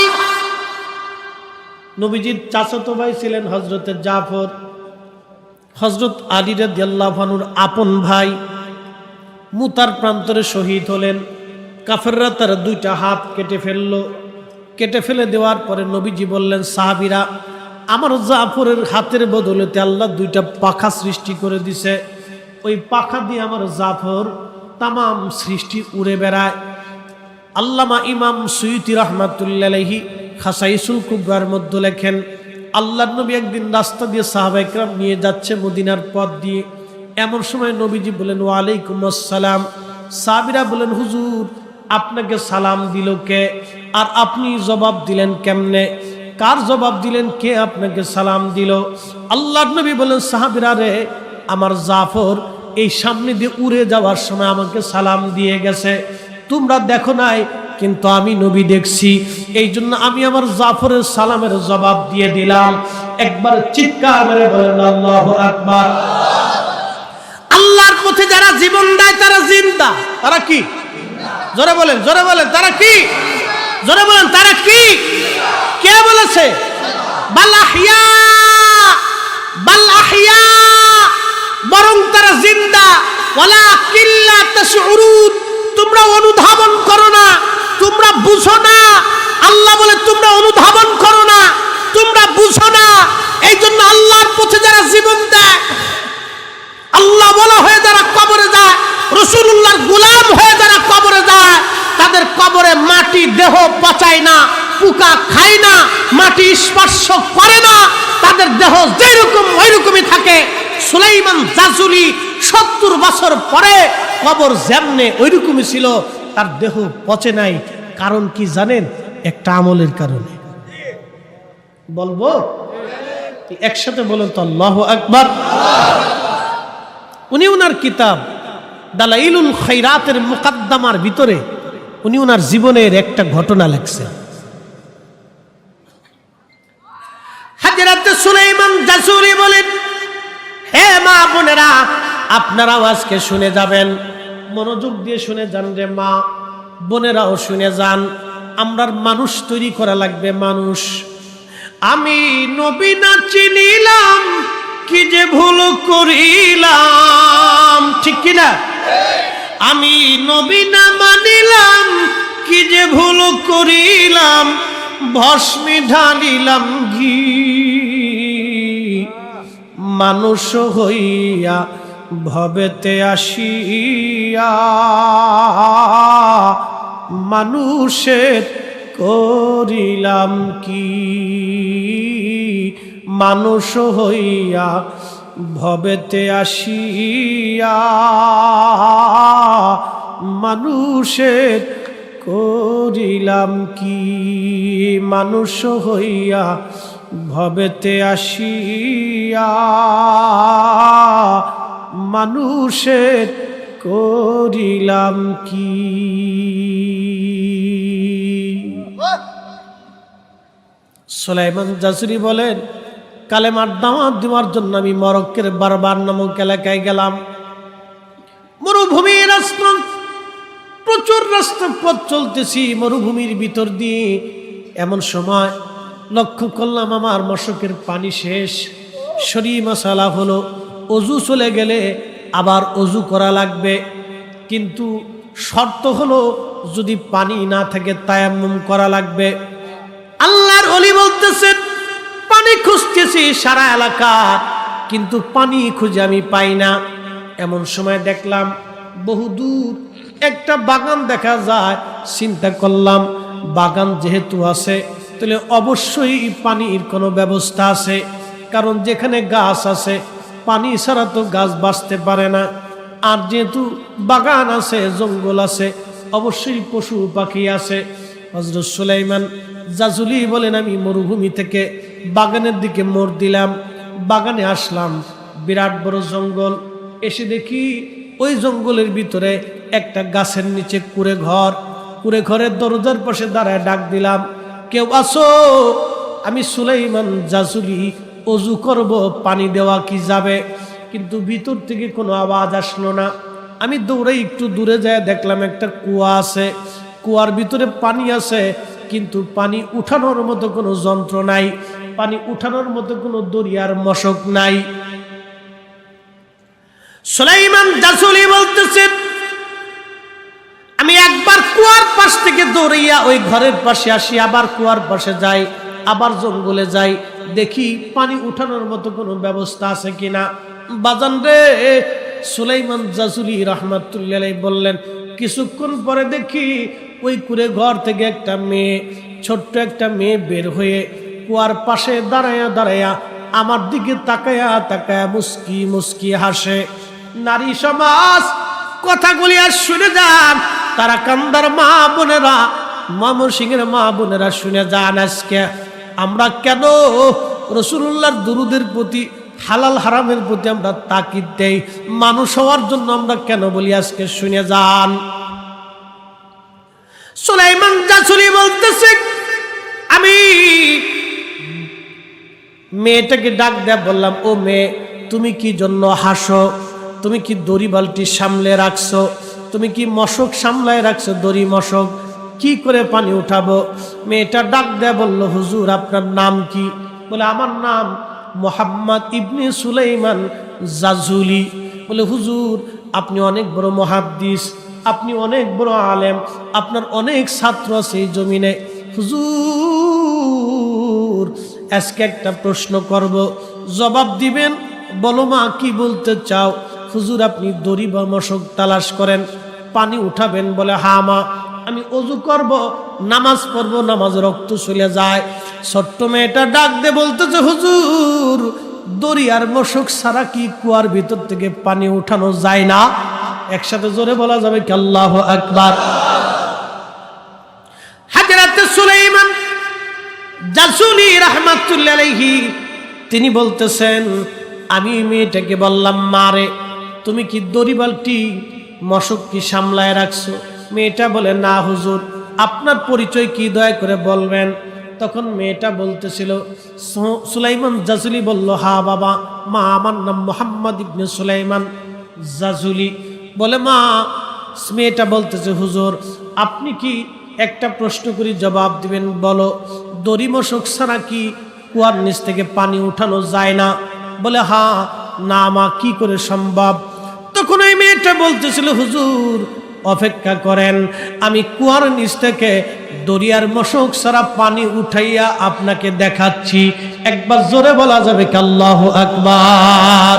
নবীজির চাচাতো ভাই ছিলেন হযরত জাফর। হযরত আলী রাদিয়াল্লাহু আনহুর আপন ভাই মুতার প্রান্তরে শহীদ হলেন। কাফেররা তার 2টা হাত কেটে ফেললো। কেটে ফেলে দেওয়ার পরে নবীজি বললেন, সাহাবীরা, আমার জাফরের হাতের বদলেতে আল্লাহ 2টা পাখা সৃষ্টি করে দিছে। ওই পাখা দিয়ে আমার জাফর তামাম সৃষ্টি উড়ে বেড়ায়। আল্লামা ইমাম সুয়ুতি রাহমাতুল্লাহি আলাইহি খাসাইসুল কুবরার মধ্যে লেখেন, আল্লাহর নবী একদিন রাস্তা দিয়ে সাহাবা ইকরাম নিয়ে যাচ্ছে মদিনার পথ দিয়ে। এমন সময় নবীজি বলেন, ওয়ালাইকুম আসসালাম। সাহাবীরা বলেন, হুজুর আপনাকে সালাম দিল কে? আর আপনি জবাব দিলেন কেমনে? কার জবাব দিলেন? কে আপনাকে সালাম দিল? আল্লাহর নবী বলেন, সাহাবীরা রে, আমার জাফর এই সামনে দিয়ে উড়ে যাওয়ার সময় আমাকে সালাম দিয়ে গেছে। তোমরা দেখো নাই, কিন্তু আমি নবী দেখছি। এই জন্য আমি আমার জাফরের সালামের জবাব দিয়ে দিলাম। একবার চিৎকার মেরে বলেন আল্লাহু আকবার। আল্লাহর পথে যারা জীবন দেয় তারা জিন্দা। তারা কি? জোরে বলেন, জোরে বলেন, তারা কি? জোরে বলেন, তারা কি? কে বলেছে? বাল আহইয়া, বাল আহইয়া, বরং তারা জিন্দা। ওয়ালাকিন লা তাশউরুন, তোমরা অনুধাবন করো না, তোমরা বুঝো না। আল্লাহ বলে তোমরা অনুধাবন করো না, তোমরা বুঝো না। এই জন্য আল্লাহর পথে যারা জীবন দেয়, আল্লাহ বলা হয়ে যারা কবরে যায়, রাসূলুল্লাহর গোলাম হয়ে যারা কবরে যায়, তাদের কবরে মাটি দেহ পচায় না, পোকা খায় না, মাটি স্পর্শ করে না, তাদের দেহ যেরকম ওইরকমই থাকে। সুলাইমান জাসুলি 70 বছর পরে কবর যেমনে ওইরকমই ছিল, তার দেহ পচে নাই। কারণ কি জানেন? একটা আমলের কারণে। বলবো একসাথে বলেন তো আল্লাহু আকবার। উনি ওনার কিতাব দালাইলুল খায়রাতের মুকদ্দমার ভিতরে উনি ওনার জীবনের একটা ঘটনা লিখছেন। হযরত সুলাইমান জাসুলি বলেন, আপনারাও আজকে শুনে যাবেন, মনোযোগ দিয়ে শুনে যান রে মা বোনেরাও শুনে যান। আমরা মানুষ তৈরি করা লাগবে, মানুষ। আমি নবী না চিনিলাম, কি যে ভুল করিলাম, ঠিক কিনা? আমি নবী না মানিলাম, কি যে ভুল করিলাম, ভস্মে ঢালিলাম ঘি। মানুষ হইয়া ভবেতে আসিয়া মানুষের করিলাম কি। মানুষ হইয়া ভবেতে আসিয়া মানুষের করিলাম কি। মানুষ হইয়া ভবেতে আসিয়া মানুষের করিলাম কি। সুলাইমান জাসরি বলেন, কালেমার দাওয়াত দেওয়ার জন্য আমি মরক্কোর বারবার নামক এলাকায় গেলাম। মরুভূমির রাস্তা, প্রচুর রাস্তা পথ চলতেছি মরুভূমির ভিতর দিয়ে। এমন সময় লক্ষ্য করলাম আমার মশকের পানি শেষ। শরী মশালা হলো, অজু চলে গেলে আবার অজু করা লাগবে, কিন্তু শর্ত হলো যদি পানি না থাকে তায়াম্মুম করা লাগবে। আল্লাহর ওলি বলতেছেন, পানি খুঁজতেছি সারা এলাকা, কিন্তু পানি খুঁজে আমি পাই না। এমন সময় দেখলাম বহুদূর একটা বাগান দেখা যায়। চিন্তা করলাম বাগান যেহেতু আছে তাহলে অবশ্যই পানির কোনো ব্যবস্থা আছে, কারণ যেখানে গাছ আছে পানি ছাড়া তো গাছ বাঁচতে পারে না। আর যেহেতু বাগান আছে, জঙ্গল আছে, অবশ্যই পশু পাখি আছে। হযরত সুলাইমান জাজুলি বলেন, আমি মরুভূমি থেকে বাগানের দিকে মোড় দিলাম। বাগানে আসলাম, বিরাট বড় জঙ্গল। এসে দেখি ওই জঙ্গলের ভিতরে একটা গাছের নিচে কুঁড়ে ঘর। কুঁড়ে ঘরের দরজার পাশে দাঁড়ায় ডাক দিলাম, কেউ আসো? আমি সুলাইমান জাজুলি অজু করব, পানি দেওয়া কি যাবে? কিন্তু ভিতর থেকে কোনো আওয়াজ আসলো না। আমি দৌড়ে একটু দূরে যায় দেখলাম একটা কুয়া আছে। কুয়ার ভিতরে পানি আছে, কিন্তু পানি উঠানোর মতো কোনো যন্ত্র নাই, পানি উঠানোর মতো কোনো দরিয়ার মশক নাই। সুলাইমান জাসুলি বলতেছেন, আমি একবার কুয়ার পাশ থেকে দৌড়াইয়া ওই ঘরের পাশে আসি, আবার কুয়ার পাশে যাই, আবার জঙ্গলে যাই, দেখি পানি উঠানোর মতো কোনো ব্যবস্থা আছে কিনা। বাজান রে, সুলাইমান জাসুলি রাহমাতুল্লাহ আলাইহি বললেন, কিছুক্ষণ পরে দেখি ওই কুঁড়ে ঘর থেকে একটা মেয়ে, ছোট্ট একটা মেয়ে বের হয়ে কুয়ার পাশে দাঁড়ায়া দাঁড়ায়া আমার দিকে তাকায়া তাকায়া মুস্কি মুস্কি হাসে। নারী সমাজ কথাগুলি আর শুনে যান, তারা কান্দার মা বোনেরা, ময়মনসিংহের মা বোনেরা শুনে যান। আজকে আমরা কেন রাসূলুল্লাহর দুরূদের প্রতি, হালাল হারামের প্রতি আমরা তাকিদ দেই, মানুষ হওয়ার জন্য আমরা কেন বলি, আজকে শুনে যান। সুলাইমান জাসুলি বলতেছে, আমি মেয়েটাকে ডাক দেয়া বললাম, ও মেয়ে, তুমি কি জন্য হাসো? তুমি কি দড়ি বালতি সামলে রাখছো? তুমি কি মশক সামলায় রাখছো? দড়ি মশক কি করে পানি উঠাবো? মেয়েটা ডাক দেয়া বলল, হুজুর আপনার নাম কি? বলে, আমার নাম মুহাম্মদ ইবনে সুলাইমান জাজুলি। বলে, হুজুর আপনি অনেক বড় মুহাদ্দিস, আপনি অনেক বড় আলেম, আপনার অনেক ছাত্র আছে এই জমিনে। হুজুর আজকে একটা প্রশ্ন করব, জবাব দিবেন, বলো মা কি বলতে চাও? হুজুর আপনি দড়ি বা মশক তালাশ করেন, পানি উঠাবেন। বলে, হ্যাঁ মা, আমি অজু করব, নামাজ পড়ব, নামাজ রক্ত চলে যায়। ছোট্ট মেয়েটা ডাক দে বলতেছে, হুজুর দড়ি আর মশক ছাড়া কি কুয়ার ভিতর থেকে পানি উঠানো যায় না? একসাথে জোরে বলা যাবে কি আল্লাহু আকবার? হযরত সুলাইমান জাসুলি রাহমাতুল্লাহ আলাইহি তিনি বলতেছেন, আমি মেয়েটাকে বললাম, মারে তুমি কি দড়ি বালতি মশক কি সামলায় রাখছো? মেয়েটা বলে, না হুজুর। আপনার পরিচয় কি দয়া করে বলবেন? তখন মেয়েটা বলতেছিল, সুলাইমান জাসুলি বলল, হ্যাঁ বাবা, মা আমার নাম মুহাম্মদ ইবনে সুলাইমান জাজুলি। বলে মা, মেয়েটা বলতেছে হুজুর আপনি কি একটা প্রশ্ন করি জবাব দিবেন, বলো দড়ি মশক ছাড়া কি কুয়ার নিচ থেকে পানি উঠানো যায় না? বলে হ্যাঁ। না মা, কি করে সম্ভব? তখন ওই মেয়েটা বলতেছিল হুজুর অপেক্ষা করেন, আমি কুয়ার নিচ থেকে দরিয়ার মশক ছাড়া পানি উঠাইয়া আপনাকে দেখাচ্ছি। একবার জোরে বলা যাবে কি আল্লাহু আকবার?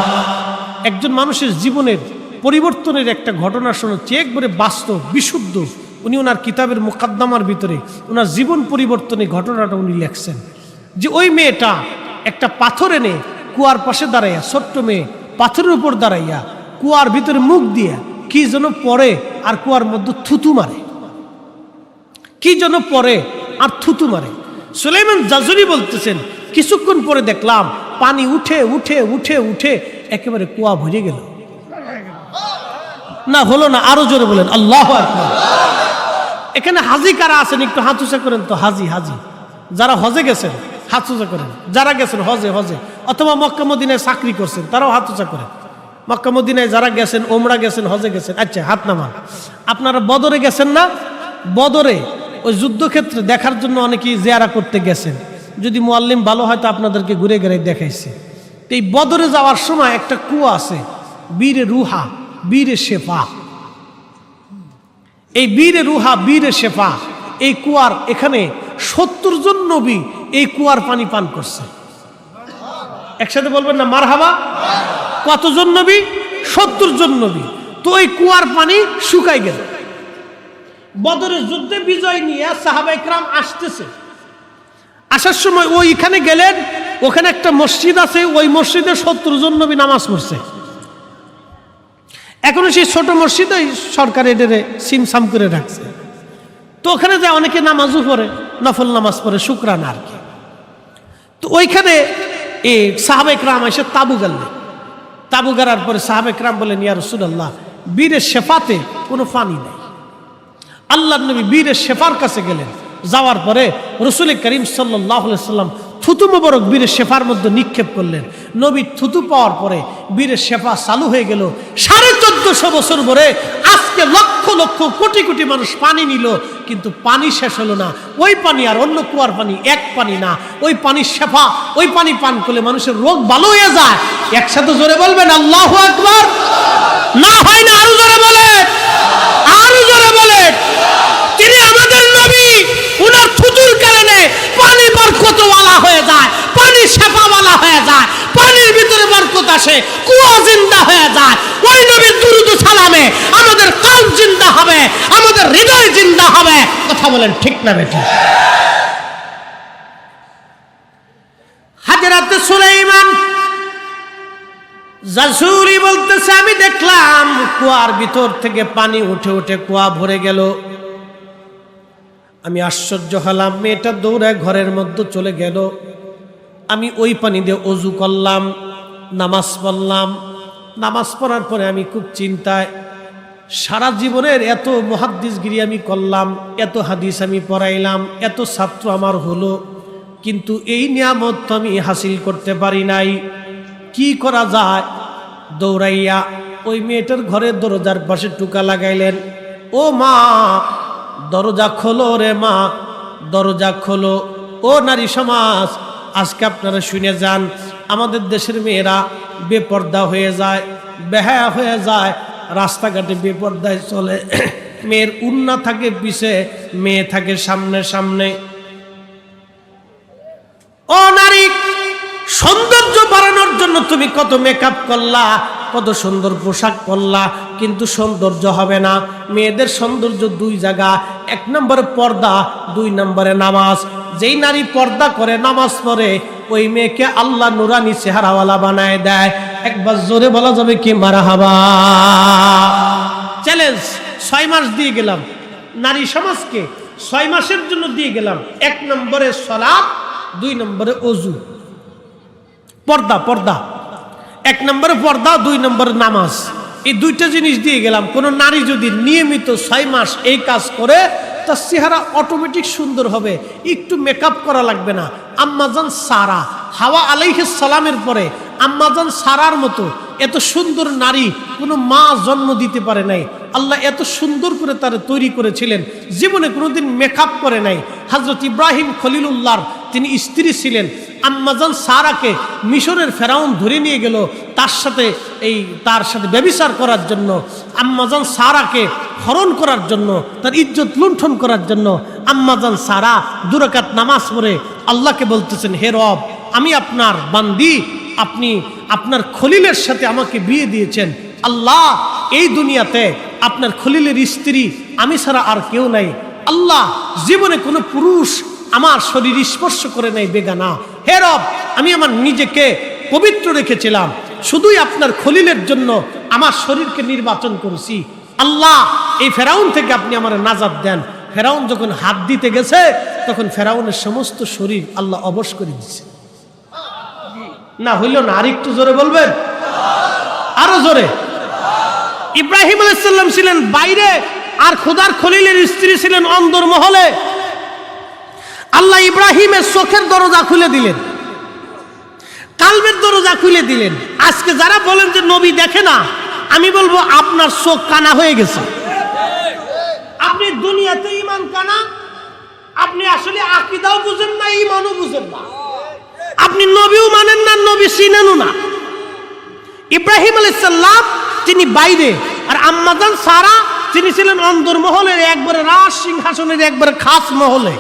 একজন মানুষের জীবনের পরিবর্তনের একটা ঘটনা শোনাচ্ছে, একবারে বাস্তব বিশুদ্ধ। উনি ওনার কিতাবের মুকাদ্দামার ভিতরে ওনার জীবন পরিবর্তনের ঘটনাটা উনি লেখছেন যে ওই মেয়েটা একটা পাথর এনে কুয়ার পাশে দাঁড়াইয়া, ছোট্ট মেয়ে পাথরের উপর দাঁড়াইয়া কুয়ার ভিতরে মুখ দিয়া কি যেন পড়ে আর কুয়ার মধ্যে থুতু মারে, কি যেন পড়ে আর থুতু মারে। সুলাইমান জাজুরি বলতেছেন কিছুক্ষণ পরে দেখলাম পানি উঠে উঠে উঠে উঠে একেবারে কুয়া ভরে গেল। না হলো না, আরো জোরে বলেন আল্লাহু আকবার। এখানে হাজি কারা আছেন একটু হাত উঁচা করেন তো। হাজি হাজি যারা হজে গেছেন হাত উঁচা করেন, যারা গেছেন হজে হজে অথবা মক্কা মদিনায় চাকরি করছেন তারাও হাত উঁচা করেন। মক্কা মদিনায় যারা গেছেন, ওমরা গেছেন, হজে গেছেন, আচ্ছা হাত নামান। আপনারা বদরে গেছেন না? বদরে ওই যুদ্ধক্ষেত্রে দেখার জন্য অনেকেই জিয়ারা করতে গেছেন, যদি মুআল্লিম ভালো হয় তো আপনাদেরকে ঘুরে ঘুরে দেখাইছে। এই বদরে যাওয়ার সময় একটা কুয়া আছে, বীরে রুহা বীরে শেফা। এই বীরে রুহা বীরে শেফা, এই কুয়ার এখানে 70 জন নবী এই কুয়ার পানি পান করছে। একসাথে বলবেন না মারহাবা? কতজন নবী? 70 জন নবী। তো এই কুয়ার পানি শুকাই গেল। বদরের যুদ্ধে বিজয় নিয়ে সাহাবা ইকরাম আসতেছে, আসার সময় ওইখানে গেলেন, ওখানে একটা মসজিদ আছে, ওই মসজিদে 70 জন নবী নামাজ পড়ছে। এখনো সেই ছোট মসজিদ সরকার এটারে সিমসাম করে রাখছে। তো ওখানে যায় অনেকে নামাজও পড়ে, নফল নামাজ পড়ে, শুকরানা আর কি। তো ওইখানে এই সাহাবা ইকরাম এসে তাবু গাড়লেন। তাবু গাড়ার পরে সাহাবা ইকরাম বলেন ইয়া রাসূলুল্লাহ, বীরের শেফাতে কোনো পানি নেই। আল্লাহর নবী বীরের শেফার কাছে গেলেন। যাওয়ার পরে রাসূল করিম সাল্লাল্লাহু আলাইহি ওয়াসাল্লাম থুতু মোবারক বীরের শেফার মধ্যে নিক্ষেপ করলেন। নবী থুতু পাওয়ার পরে বীরের শেফা চালু হয়ে গেল। 1450 বছর ধরে আজকে লক্ষ লক্ষ কোটি কোটি মানুষ পানি নিল, কিন্তু পানি শেষ হলো না। ওই পানি আর অন্য কুয়ার পানি এক পানি না, ওই পানির শেফা, ওই পানি পান করলে মানুষের রোগ ভালো হয়ে যায়। একসাথে জোরে বলবেন আল্লাহু আকবার। না হয় না, আরো জোরে বলেন, আরো জোরে বলেন। তিনি আমাদের নবী, উনার থুতুর কারণে পানি বরকতওয়ালা হয়ে যায়, পানি শেফাওয়ালা হয়ে যায়, পানির ভিতরে বরকত আসে, কুয়া জিন্দা হয়ে যায়। ওই নবীর দুরূদ ও সালামে আমাদের কলব জিন্দা হবে, আমাদের হৃদয় জিন্দা হবে। কথা বলেন ঠিক না বেঠিক? হযরত সুলাইমান জাসুরি বলতেছে আমি দেখলাম কুয়ার ভিতর থেকে পানি উঠে উঠে কুয়া ভরে গেল। আমি আশ্চর্য হলাম। মেয়েটা দৌড়ায় ঘরের মধ্যে চলে গেল। আমি ওই পানি দিয়ে ওযু করলাম, নামাজ পড়লাম। নামাজ পড়ার পরে আমি খুব চিন্তায়, সারা জীবনের এত মুহাদ্দিসগিরি আমি করলাম, এত হাদিস আমি পড়াইলাম, এত ছাত্র আমার হলো, কিন্তু এই নিয়ামত তো আমি হাসিল করতে পারি নাই। কি করা যায়? দৌড়াইয়া ওই মেয়েটার ঘরের দরজার পাশে টুকা লাগাইলেন। ও মা, দরজা খোলো রে মা, দরজা খোলো। ও নারী সমাজ, আজকে আপনারা শুনে যান, আমাদের দেশের মেয়েরা বেপর্দা হয়ে যায়, বেহায়া হয়ে যায়, রাস্তাঘাটে বেপর্দায় চলে। মেয়ের উন্না থাকে পিছে, মেয়ে থাকে সামনে সামনে। ও নারী, সৌন্দর্য বাড়ানোর জন্য তুমি কত মেকআপ করলা, কত সুন্দর পোশাক পরলা, কিন্তু সৌন্দর্য হবে না। মেয়েদের সৌন্দর্য দুই জায়গা, 1 নম্বরে পর্দা, 2 নম্বরে নামাজ। যেই নারী পর্দা করে, নামাজ পড়ে, ওই মেয়েকে আল্লাহ নুরানি চেহারাওয়ালা বানায় দেয়। একবার জোরে বলা যাবে কি মারহাবা? চ্যালেঞ্জ 6 মাস দিয়ে গেলাম নারী সমাজকে, 6 মাসের জন্য দিয়ে গেলাম। 1 নম্বরে সালাত, 2 নম্বরে ওযু, পর্দা। পর্দা 1 নম্বরে পর্দা, 2 নম্বরে নামাজ। এই 2টা জিনিস দিয়ে গেলাম। কোন নারী যদি নিয়মিত 6 মাস এই কাজ করে, তার চেহারা অটোমেটিক সুন্দর হবে, একটু মেকআপ করা লাগবে না। আম্মাজান সারা হাওয়া আলাইহিস সালামের পরে আম্মাজান সারার মতো এত সুন্দর নারী কোনো মা জন্ম দিতে পারে নাই। আল্লাহ এত সুন্দর করে তার তৈরি করেছিলেন, জীবনে কোনোদিন মেকআপ করে নাই। হযরত ইব্রাহিম খলিলুল্লাহর তিনি স্ত্রী ছিলেন। আম্মাজান সারাকে মিশরের ফেরাউন ধরে নিয়ে গেল তার সাথে ব্যভিচার করার জন্য, আম্মাজান সারাকে হরণ করার জন্য, তার ইজ্জত লুণ্ঠন করার জন্য। আম্মাজান সারা 2 রাকাত নামাজ পড়ে আল্লাহকে বলতেছেন, হে রব, আমি আপনার বান্দি, আপনি আপনার খলিলের সাথে আমাকে বিয়ে দিয়েছেন। আল্লাহ, এই দুনিয়াতে আপনার খলিলের স্ত্রী আমি ছাড়া আর কেউ নাই। আল্লাহ, জীবনে কোনো পুরুষ আমার শরীর স্পর্শ করে নাই বেগানা। হে রব, আমি আমার নিজেকে পবিত্র রেখেছিলাম, শুধুই আপনার খলিলের জন্য আমার শরীরকে নির্বাচন করেছি। আল্লাহ, এই ফেরাউন থেকে আপনি আমার নাজাত দেন। ফেরাউন যখন হাত দিতে গেছে তখন ফেরাউনের সমস্ত শরীর আল্লাহ অবশ করে দিচ্ছে। না হইল না, আরেকটু জোরে বলবেন, আরো জোরে। ইব্রাহিম আলাইহিস সালাম ছিলেন বাইরে, আর খোদার খলিলের স্ত্রী ছিলেন অন্দর মহলে। আল্লাহ ইব্রাহিমের চোখের দরজা খুলে দিলেন, কালবের দরজা খুলে দিলেন। আজকে যারা বলেন যে নবী দেখে না, আমি বলবো আপনার চোখ কানা হয়ে গেছে। আপনি দুনিয়াতে ঈমান কানা, আপনি আসলে আকীদাও বুঝেন না, ঈমানও বুঝেন না, আপনি নবীও মানেন না, নবী চিনেনও না। ইব্রাহিম আলাইহিস সালাম তিনি বাইরে, আর আম্মাজান সারা তিনি ছিলেন অন্দর মহলের একবারে রাজ সিংহাসনের একবারে খাস মহলে।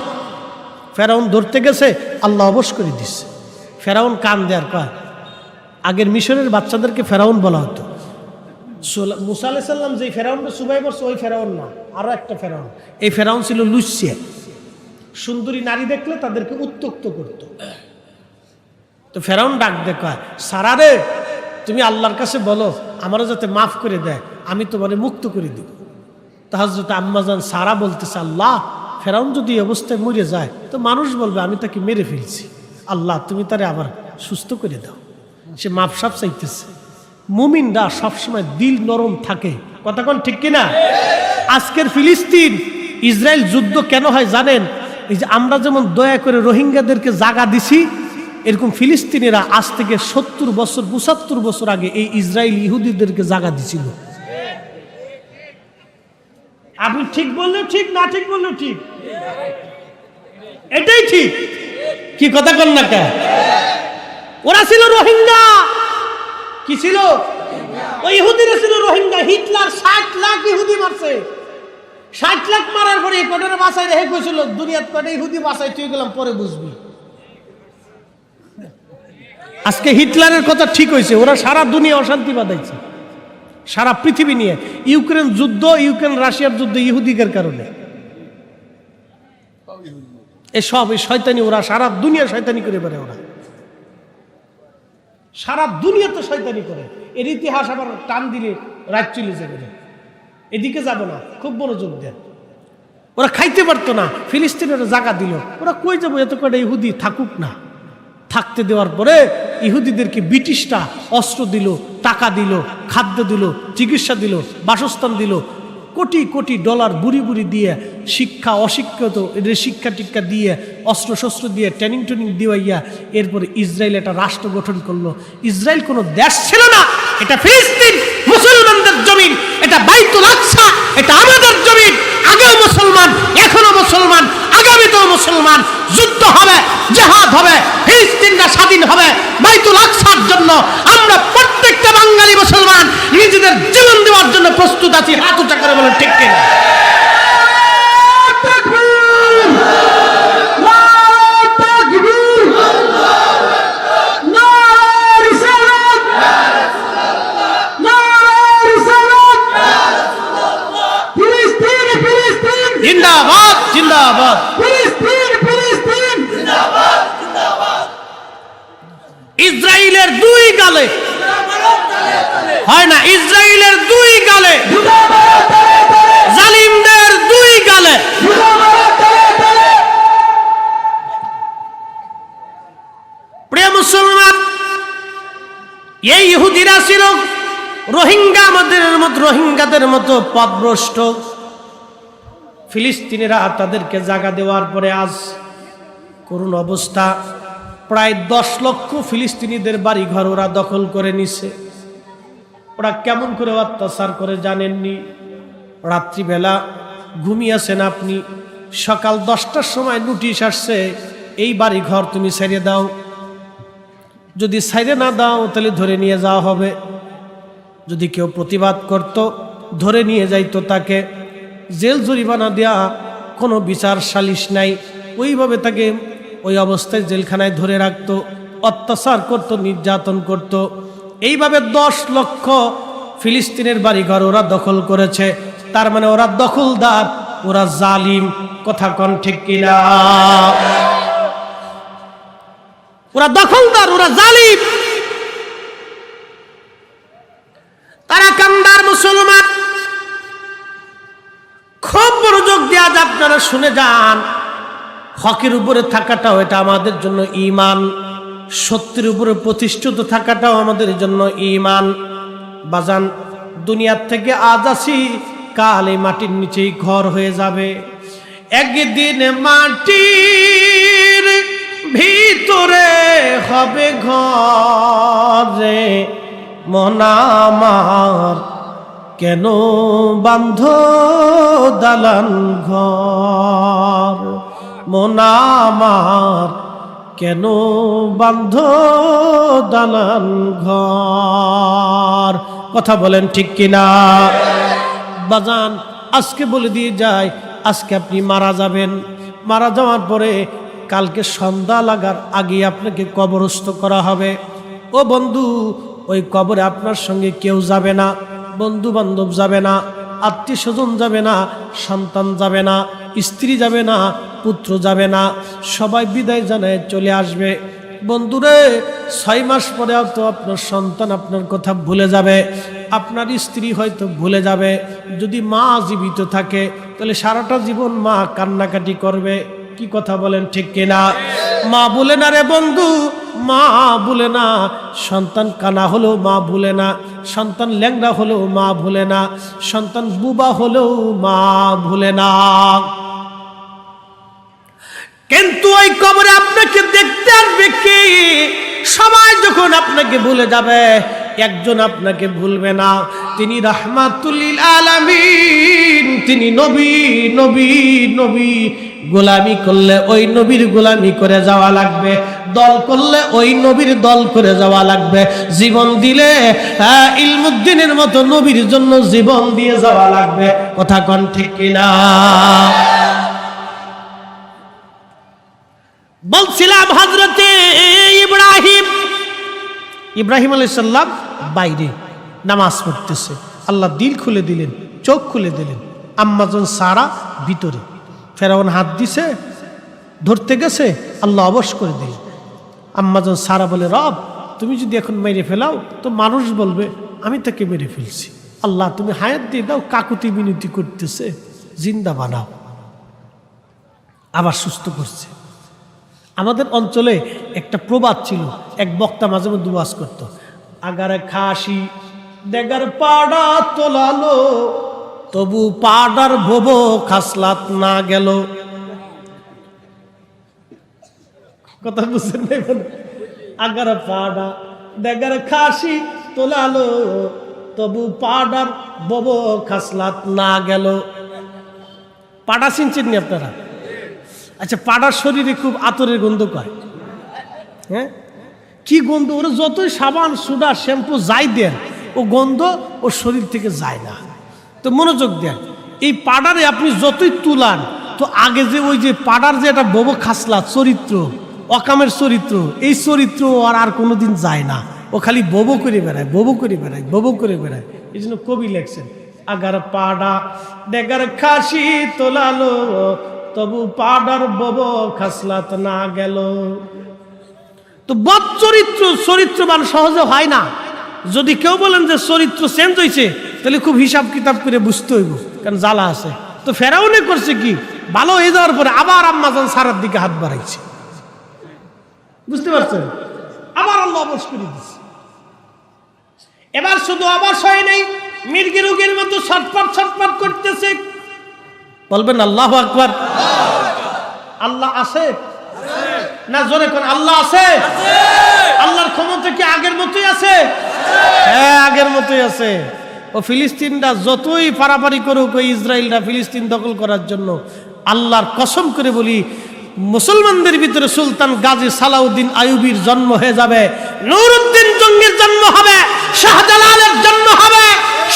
ফেরাউন ধরতে গেছে, আল্লাহ অবশ করে দিচ্ছে। ফেরাউন কান দেয়ার কয়, আগের মিশরের বাচ্চাদেরকে ফেরাউন বলা হতো। মুসা আলাইহিস সালাম যে ফেরাউনকে সুবাই করছে ওই ফেরাউন না, আরো একটা ফেরাউন। এই ফেরাউন ছিল লুচ্চে, সুন্দরী নারী দেখলে তাদেরকে উত্ত্যক্ত করত। তো ফেরাউন ডাক দেয়, সারা রে, তুমি আল্লাহর কাছে বলো আমারও যাতে মাফ করে দেয়, আমি তোমারে মুক্ত করে দিব। তো হযরত আম্মাজান সারা বলতেছে, আল্লাহ, ফেরাউন যদি এই অবস্থায় মরে যায় তো মানুষ বলবে আমি তাকে মেরে ফেলছি। আল্লাহ, তুমি তারে আবার সুস্থ করে দাও। সে মাফ সাফ চাইতেছে। মুমিনরা সবসময় দিল নরম থাকে, কথা কোন ঠিক কিনা? আজকের ফিলিস্তিন ইসরায়েল যুদ্ধ কেন হয় জানেন? এই যে আমরা যেমন দয়া করে রোহিঙ্গাদেরকে জায়গা দিছি, এরকম ফিলিস্তিনিরা আজ থেকে 70 বছর 75 বছর আগে এই ইসরায়েল ইহুদিদেরকে জায়গা দিছিল। আপনি ঠিক বললেও ঠিক, না ঠিক বললেও ঠিক, এটাই ঠিক। কি কথা কন না কে? ওরা ছিল রোহিঙ্গা। কি ছিল? ওই ইহুদিরা ছিল রোহিঙ্গা। হিটলার 60 লাখ ইহুদি মারছে। 60 লাখ মারার পরে কটারে বাঁচাই রেখে কইছিল, দুনিয়াত কটা ইহুদি বাঁচাই তুই গেলাম পরে বুঝবি। আজকে হিটলারের কথা ঠিক হয়েছে, ওরা সারা দুনিয়া অশান্তি বাঁধাইছে, সারা পৃথিবী নিয়ে। ইউক্রেন যুদ্ধ, ইউক্রেন রাশিয়ার যুদ্ধ ইহুদিদের কারণে। এসব এই শয়তানি, ওরা সারা দুনিয়া শয়তানি করে বেড়ে, ওরা সারা দুনিয়াতে শয়তানি করে। এর ইতিহাস আবার টান দিলে রাত চলে যাবে, এদিকে যাব না, খুব মনোযোগ দেন। ওরা খাইতে পারতো না, ফিলিস্তিনের জায়গা দিল, ওরা কই যাবো, এত কটা ইহুদি থাকুক না। থাকতে দেওয়ার পরে ইহুদিদেরকে ব্রিটিশরা অস্ত্র দিল, টাকা দিল, খাদ্য দিল, চিকিৎসা দিল, বাসস্থান দিল, কোটি কোটি ডলার বুড়ি বুড়ি দিয়ে, শিক্ষা অশিক্ষিত এদের শিক্ষা টিক্ষা দিয়ে, অস্ত্র শস্ত্র দিয়ে, ট্রেনিং দিওয়াইয়া এরপরে ইসরায়েল একটা রাষ্ট্র গঠন করলো। ইসরায়েল কোনো দেশ ছিল না, এটা ফিলিস্তিন মুসলমানদের জমিন, এটা বাইতুল আকসা, এটা আমাদের জমিন। আগেও মুসলমান, এখনো মুসলমান, আগামীতেও মুসলমান। যুদ্ধ হবে, জিহাদ হবে, ফিলিস্তিনটা স্বাধীন হবে বাইতুল আকসার জন্য। আমরা প্রত্যেকটা বাঙালি মুসলমান নিজেদের জীবন দেওয়ার জন্য প্রস্তুত আছি। হাত উঁচা করে বলেন ঠিক কিনা? জিন্দাবাদ, জিন্দাবাদ, ইসরায়েলের 2 গালে হয় না, ইসরায়েলের 2 গালে, জালিমদের 2 গালে। প্রিয় মুসলমান, এই ইহুদিরা ছিল রোহিঙ্গাদের মতো পথভ্রষ্ট। ফিলিস্তিনিরা তাদেরকে জায়গা দেওয়ার পরে আজ করুণ অবস্থা। প্রায় 10 লক্ষ ফিলিস্তিনিদের বাড়ি ঘর ওরা দখল করে নিছে। ওরা কেমন করে অত্যাচার করে জানেননি? রাত্রিবেলা ঘুমিয়েছেন আপনি, সকাল 10টার সময় নোটিশ আসছে এই বাড়ি ঘর তুমি ছেড়ে দাও, যদি ছেড়ে না দাও তাহলে ধরে নিয়ে যাওয়া হবে। যদি কেউ প্রতিবাদ করত ধরে নিয়ে যাইতো, তাকে জেল জরিমানা দেয়া, কোনো বিচার সালিশ নাই, ওইভাবে তাকে ওই অবস্থায় জেলখানায় ধরে রাখতো, অত্যাচার করত, নির্যাতন করত। এইভাবে 10 লক্ষ ফিলিস্তিনের বাড়িঘর ওরা দখল করেছে। তার মানে ওরা দখলদার, ওরা জালিম। কথা কোন ঠিক কিনা? ওরা দখলদার, ওরা জালিম। তারা কান্দার মুসলমান। খুব মনোযোগ দেয়া যায়, আপনারা শুনে যান। হকের উপরে থাকাটাও এটা আমাদের জন্য ঈমান, সত্যের উপরে প্রতিষ্ঠিত থাকাটাও আমাদের জন্য ঈমান। বাজান, দুনিয়ার থেকে আজ আসি, কাল এই মাটির নিচেই ঘর হয়ে যাবে। একদিন মাটির ভিতরে হবে ঘরে, মন আমার কেন বান্ধ দালান ঘর, মন আমার কেন বান্ধ দালান ঘর। কথা বলেন ঠিক কিনা? বাজান, আজকে বলে দিয়ে যায়, আজকে আপনি মারা যাবেন। মারা যাওয়ার পরে কালকে সন্ধ্যা লাগার আগে আপনাকে কবরস্থ করা হবে। ও বন্ধু, ওই কবরে আপনার সঙ্গে কেউ যাবে না, বন্ধু বান্ধব যাবে না, আত্মীয় স্বজন যাবে না, সন্তান যাবে না, স্ত্রী যাবে না, পুত্র যাবে না, সবাই বিদায় জানায় চলে আসবে। বন্ধুরে, 6 মাস পরে তো আপনার সন্তান আপনার কথা ভুলে যাবে, আপনার স্ত্রী হয়তো ভুলে যাবে। যদি মা জীবিত থাকে তাহলে সারাটা জীবন মা কান্নাকাটি করবে। কি কথা বলেন ঠিক কিনা? মা ভুলে না রে বন্ধু, মা ভুলে না। সন্তান কানা হলেও মা ভুলে না, সন্তান ল্যাংড়া হলেও মা ভুলে না, সন্তান বুবা হলেও মা ভুলে না। কিন্তু ওই কবরে আপনাকে দেখতে আসবে কে? সবাই যখন আপনাকে ভুলে যাবে, একজন আপনাকে ভুলবে না, তিনি রাহমাতুল লিল আলামিন, তিনি নবী। নবী নবী গোলামি করলে ওই নবীর গোলামি করে যাওয়া লাগবে, দল করলে ওই নবীর দল করে যাওয়া লাগবে, জীবন দিলে ইলমুদ্দিনের মতো নবীর জন্য জীবন দিয়ে যাওয়া লাগবে। কথা কোন ঠিক কিনা? বলছিলাম হযরতে ইব্রাহিম আলাইহিস সালাম বাইরে নামাজ পড়তেছে, আল্লাহ দিল খুলে দিলেন, চোখ খুলে দিলেন। আম্মাজন সারা ভিতরে, ফেরাউন হাত দিছে, ধরতে গেছে, আল্লাহ অবশ করে দিলেন। আম্মাজন সারা বলে, রব তুমি যদি এখন মেরে ফেলাও তো মানুষ বলবে আমি তাকে মেরে ফেলছি, আল্লাহ তুমি হায়াত দিয়ে দাও, কাকুতি মিনতি করতেছে, জিন্দা বানাও। আবার সুস্থ করছে। আমাদের অঞ্চলে একটা প্রবাদ ছিল, এক বক্তা মাঝে মধ্যে ওয়াজ করতো, আগারে খাসি দেগার পাড়া তোলালো, তবু পাড়ার ভব খাসলাত না গেল। কথা বুঝছেন না? আগারে পাড়া দেগার খাসি তোলালো, তবু পাড়ার ভব খাসলাত না গেল। পাড়া চিনছেন নি আপনারা? আচ্ছা, পাড়ার শরীরে খুব আতরের গন্ধ কয়। হ্যাঁ, কি গন্ধ! ওরা যতই সাবান সুডা শ্যাম্পু যাই দেন, ও গন্ধ ওর শরীর থেকে যায় না। তো মনোযোগ দেন, এই পাড়ারে আপনি যতই তুলান, তো আগে যে ওই যে পাড়ার যে একটা বব খাসলা চরিত্র, অকামের চরিত্র, এই চরিত্র আর কোনোদিন যায় না। ও খালি ববো করে বেড়ায়, ববো করে বেড়ায়, ববো করে বেড়ায়। এই জন্য কবি লেখছেন, আগার পাড়া দেগার খাসি তোলালো, তবু পাড়ার বব খাসলাত না গেল। তো বদ চরিত্র চরিত্রবান সহজে হয় না। যদি কেউ বলেন যে চরিত্র চেঞ্জ হয়েছে, তাহলে খুব হিসাব কিতাব করে বুঝতে হইব, কারণ জ্বালা আছে। তো ফেরাউনে করছে কি, ভালো হয়ে যাওয়ার পরে আবার আম্মাজান সারার দিকে হাত বাড়াইছে। বুঝতে পারছেন? আবার আল্লাহ অবশ করে দিচ্ছে। এবার শুধু অবশ হয় নাই, মির্গি রোগের মতো ছটফট ছটফট করতেছে। বলবেন আল্লাহু আকবার। আল্লাহ আছে না জোরে কোন আল্লাহ আছে? আল্লাহর ক্ষমতা কি আগের মতোই আছে? হ্যাঁ, আগের মতোই আছে। ও ফিলিস্তিনরা যতই পারাপারি করুক, ওই ইসরায়েলরা ফিলিস্তিন দখল করার জন্য, আল্লাহর কসম করে বলি, মুসলমানদের ভিতরে সুলতান গাজী সালাউদ্দিন আইয়ুবীর জন্ম হয়ে যাবে, নুরউদ্দিন জঙ্গির জন্ম হবে, শাহজালালের জন্ম হবে,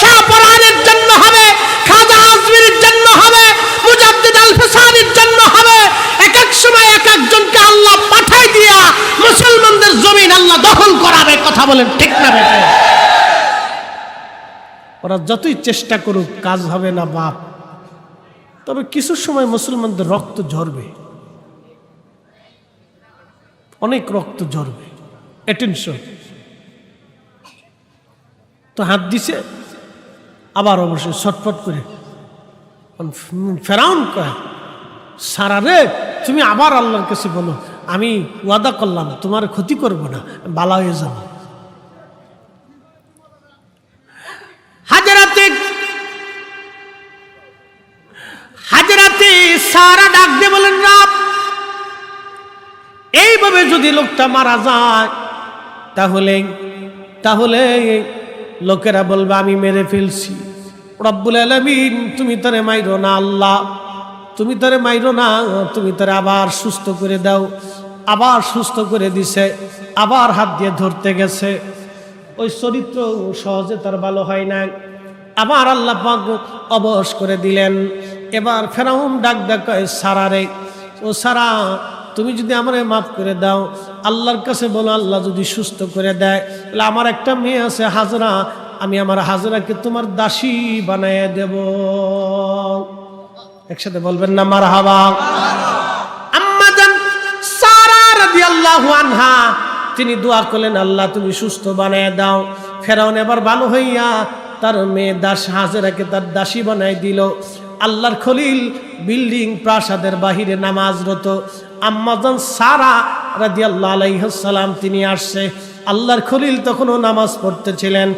শাহপরানের জন্ম হবে, খাজা আজমিরের জন্ম হবে, মুজাদ্দিদ আল ফিসানির জন্ম হবে। এক এক সময় এক একজনকে আল্লাহ পাঠাই দিয়া মুসলমানদের জমিন আল্লাহ দখল করাবে। কথা বলেন ঠিক না বেটা? ওরা যতই চেষ্টা করুক কাজ হবে না বাপ। তবে কিছু সময় মুসলমানদের রক্ত ঝরবে, অনেক রক্ত ঝরবে। অ্যাটেনশন তো হাত দিছে, আবার অবশ্যই ছটফট করে ফেরাউন কয়, সারা রে তুমি আবার আল্লাহর কাছে বলো, আমি ওয়াদা করলাম তোমার ক্ষতি করব না, বালা হয়ে যাবো। হাজরাতে সারা ডাক দিয়ে বলেন, রাব, এইভাবে যদি লোকটা মারা যায় তাহলে লোকেরা বলবে আমি মেরে ফেলছি। রব্বুল আলামিন তুমি তারে মাইরো না, আল্লাহ তুমি তারে মাইরো না, তুমি তারে আবার সুস্থ করে দাও। আবার সুস্থ করে দিছে, আবার হাত দিয়ে ধরতে গেছে, ওই চরিত্র সহজে তার ভালো হয় না। আবার আল্লাহ পাক অবশ করে দিলেন। এবার ফেরাউন ডাক কয়, সারা রে, ও সারা, তুমি যদি আমারে মাফ করে দাও, আল্লাহর কাছে বলো, আল্লাহ যদি সুস্থ করে দেয়, তাহলে আমার একটা মেয়ে আছে হাজরা, আমি আমার হাজরাকে তোমার দাসী বানায় দেব। একসাথে বলবেন না মারহাবা? আম্মা জান সারা রাদিয়াল্লাহু আনহা তিনি দোয়া করলেন, আল্লাহ তুমি সুস্থ বানায় দাও। ফেরাউন এবার ভালো হইয়া তার মেয়ে দাস হাজরাকে তার দাসী বানায় দিল। আল্লাহর খলিল বিল্ডিং প্রাসাদের বাহিরে নামাজরত। আম্মা জান সারা রাদিয়াল্লাহু আলাইহিস সালাম তিনি আসছে। আল্লাহর খলিল তখনও নামাজ পড়তেছিলেন।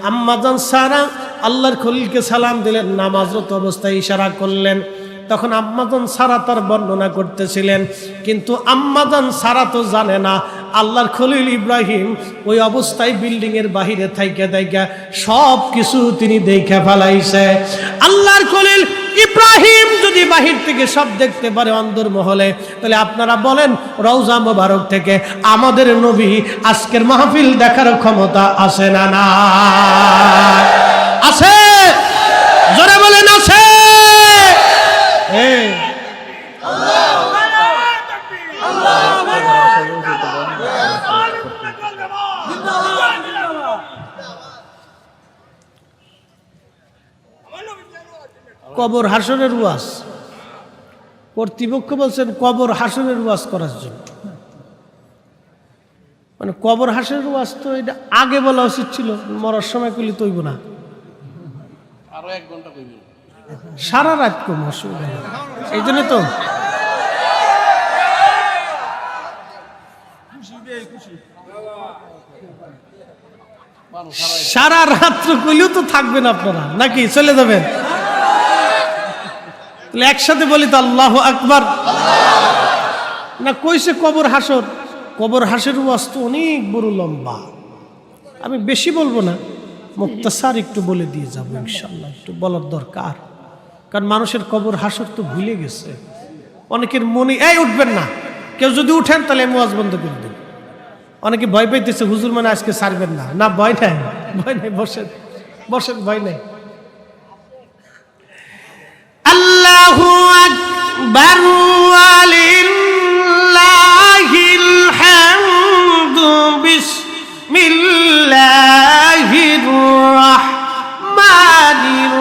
আম্মা জান সারা আল্লাহর খলিলকে সালাম দিলেন, নামাজরত অবস্থায় ইশারা করলেন। তখন আম্মা জান সারা তার বর্ণনা করতেছিলেন, কিন্তু আম্মা জান সারা তো জানে না আল্লাহর খলিল ইব্রাহিম ওই অবস্থায় বিল্ডিং এর বাহিরে থাইকা সব কিছু তিনি দেখে ফেলাইছে। আল্লাহর খলিল ইব্রাহিম যদি বাহির থেকে সব দেখতে পারে অন্দরমহলে, তাহলে আপনারা বলেন রওজা মোবারক থেকে আমাদের নবী আজকের মাহফিল দেখার ক্ষমতা আছে না? না আছে? জোরে বলেন আছে? কবর হাসরের ওয়াজ কর্তৃপক্ষ বলছেন কবর হাসরের ওয়াজ করার জন্য। মানে কবর হাসরের ওয়াজ তো এটা আগে বলা উচিত ছিল, মরার সময় কইলে তৈব না, আরো 1 ঘন্টা কইব, সারা রাত কম অসুবিধা। এই জন্য তো সারা রাত্র কইলেও তো থাকবেন আপনারা, নাকি চলে যাবেন? একসাথে বলি তো আল্লাহু আকবার। না কইছে কবর হাসর, কবর হাসের ওয়াজ তো অনেক বড় লম্বা, আমি বেশি বলবো না, মুক্তাসার একটু বলে দিয়ে যাবো ইনশাআল্লাহ। একটু বলার দরকার, কারণ মানুষের কবর হাসর তো ভুলে গেছে অনেকের মনে। এই উঠবেন না, কেউ যদি উঠেন তাহলে আমি ওয়াজ বন্ধ করে দেব। অনেকে ভয় পাইতেছে, হুজুর মানে আজকে ছাড়বেন না। না ভয় নাই, ভয় নাই, বসেন বসেন, ভয় নাই। আল্লাহু আকবার ওয়ালিল্লাহিল হামদু বিসমিল্লাহির রাহমানির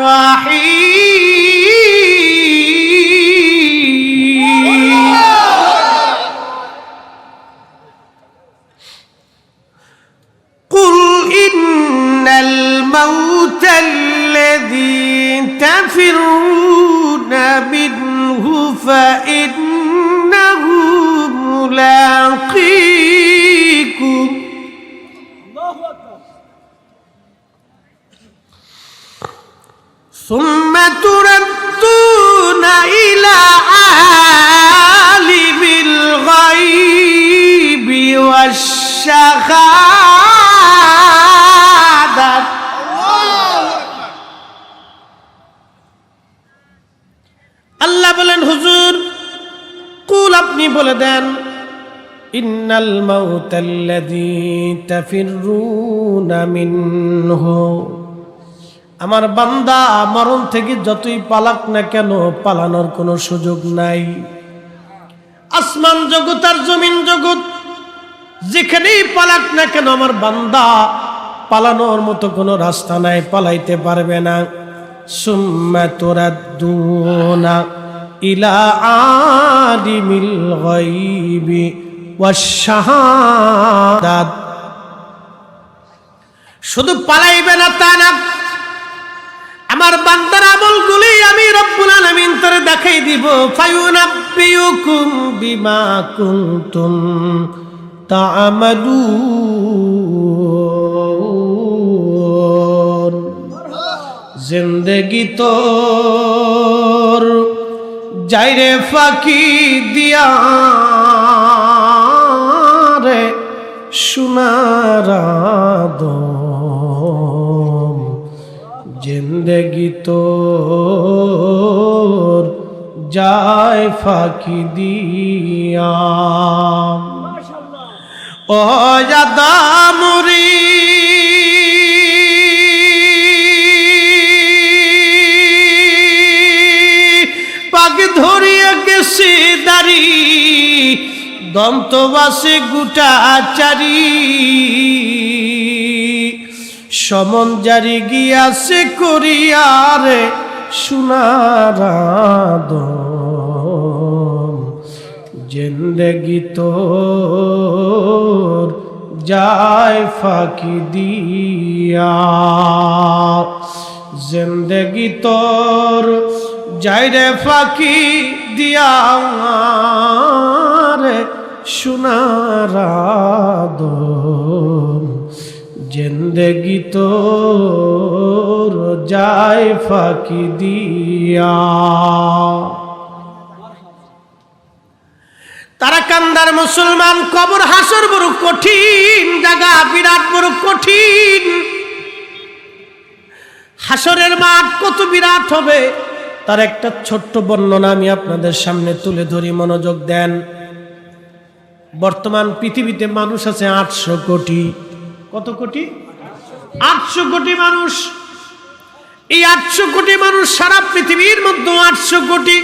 রাহিম। কুল ইন্নাল মাউতাল্লাযী تفرون منه فإنه ملاقيكم ثم تردون إلى عالم الغيب শাহাদাত। আল্লাহ বলেন হুজুর কুল আপনি বলে দেন ইন্নাল মাউতাল্লাযী তাফিরুনা মিনহু, আমার বান্দা মরণ থেকে যতই পালাক না কেন পালানোর কোনো সুযোগ নাই। আসমান জগৎ আর জমিন জগৎ যেখানেই পালাক না কেন আমার বান্দা পালানোর মতো কোনো রাস্তা নাই, পালাইতে পারবে না। সুম্মা তুরাদ্দুনা ইলা আলিমিল গায়বি ওয়াশ শাহাদাত। শুধু পালাইবে না তা না, আমার বান্দার আমলগুলি আমি রব্বুল আলামিন তারে দেখাই দিব। ফায়ুনাব্বিউকুম বিমা কুনতুম তা'মালুন। জিন্দেগি তোর যাইরে ফাঁকি দিয়া রে সোনার আদম, জিন্দেগি তোর যায় ফাঁকি দিয়া। ও আদমরি পাক ধরিয়া গেছে দাড়ি, দন্তবাসে গুটা চারি, সমন জারি গিয়াছে করিয়ারে সোনার আদম, জিন্দেগি তোর যায় ফাঁকি দিয়া। জিন্দেগি তোর যায় রে ফাঁকি দিয়া রে সোনার আদম, জিন্দেগি তোর যায় ফাঁকি দিয়া। তারা কান্দার মুসলমান, কবর হাসর বড় কঠিন জায়গা, বিরাট বড় কঠিন। হাসরের মাঠ কত বিরাট হবে তার একটা ছোট্ট বর্ণনা আমি আপনাদের সামনে তুলে ধরি, মনোযোগ দেন। বর্তমান পৃথিবীতে মানুষ আছে 800 কোটি। কত কোটি? 800 কোটি মানুষ। এই 800 কোটি মানুষ সারা পৃথিবীর মধ্যে 800 কোটি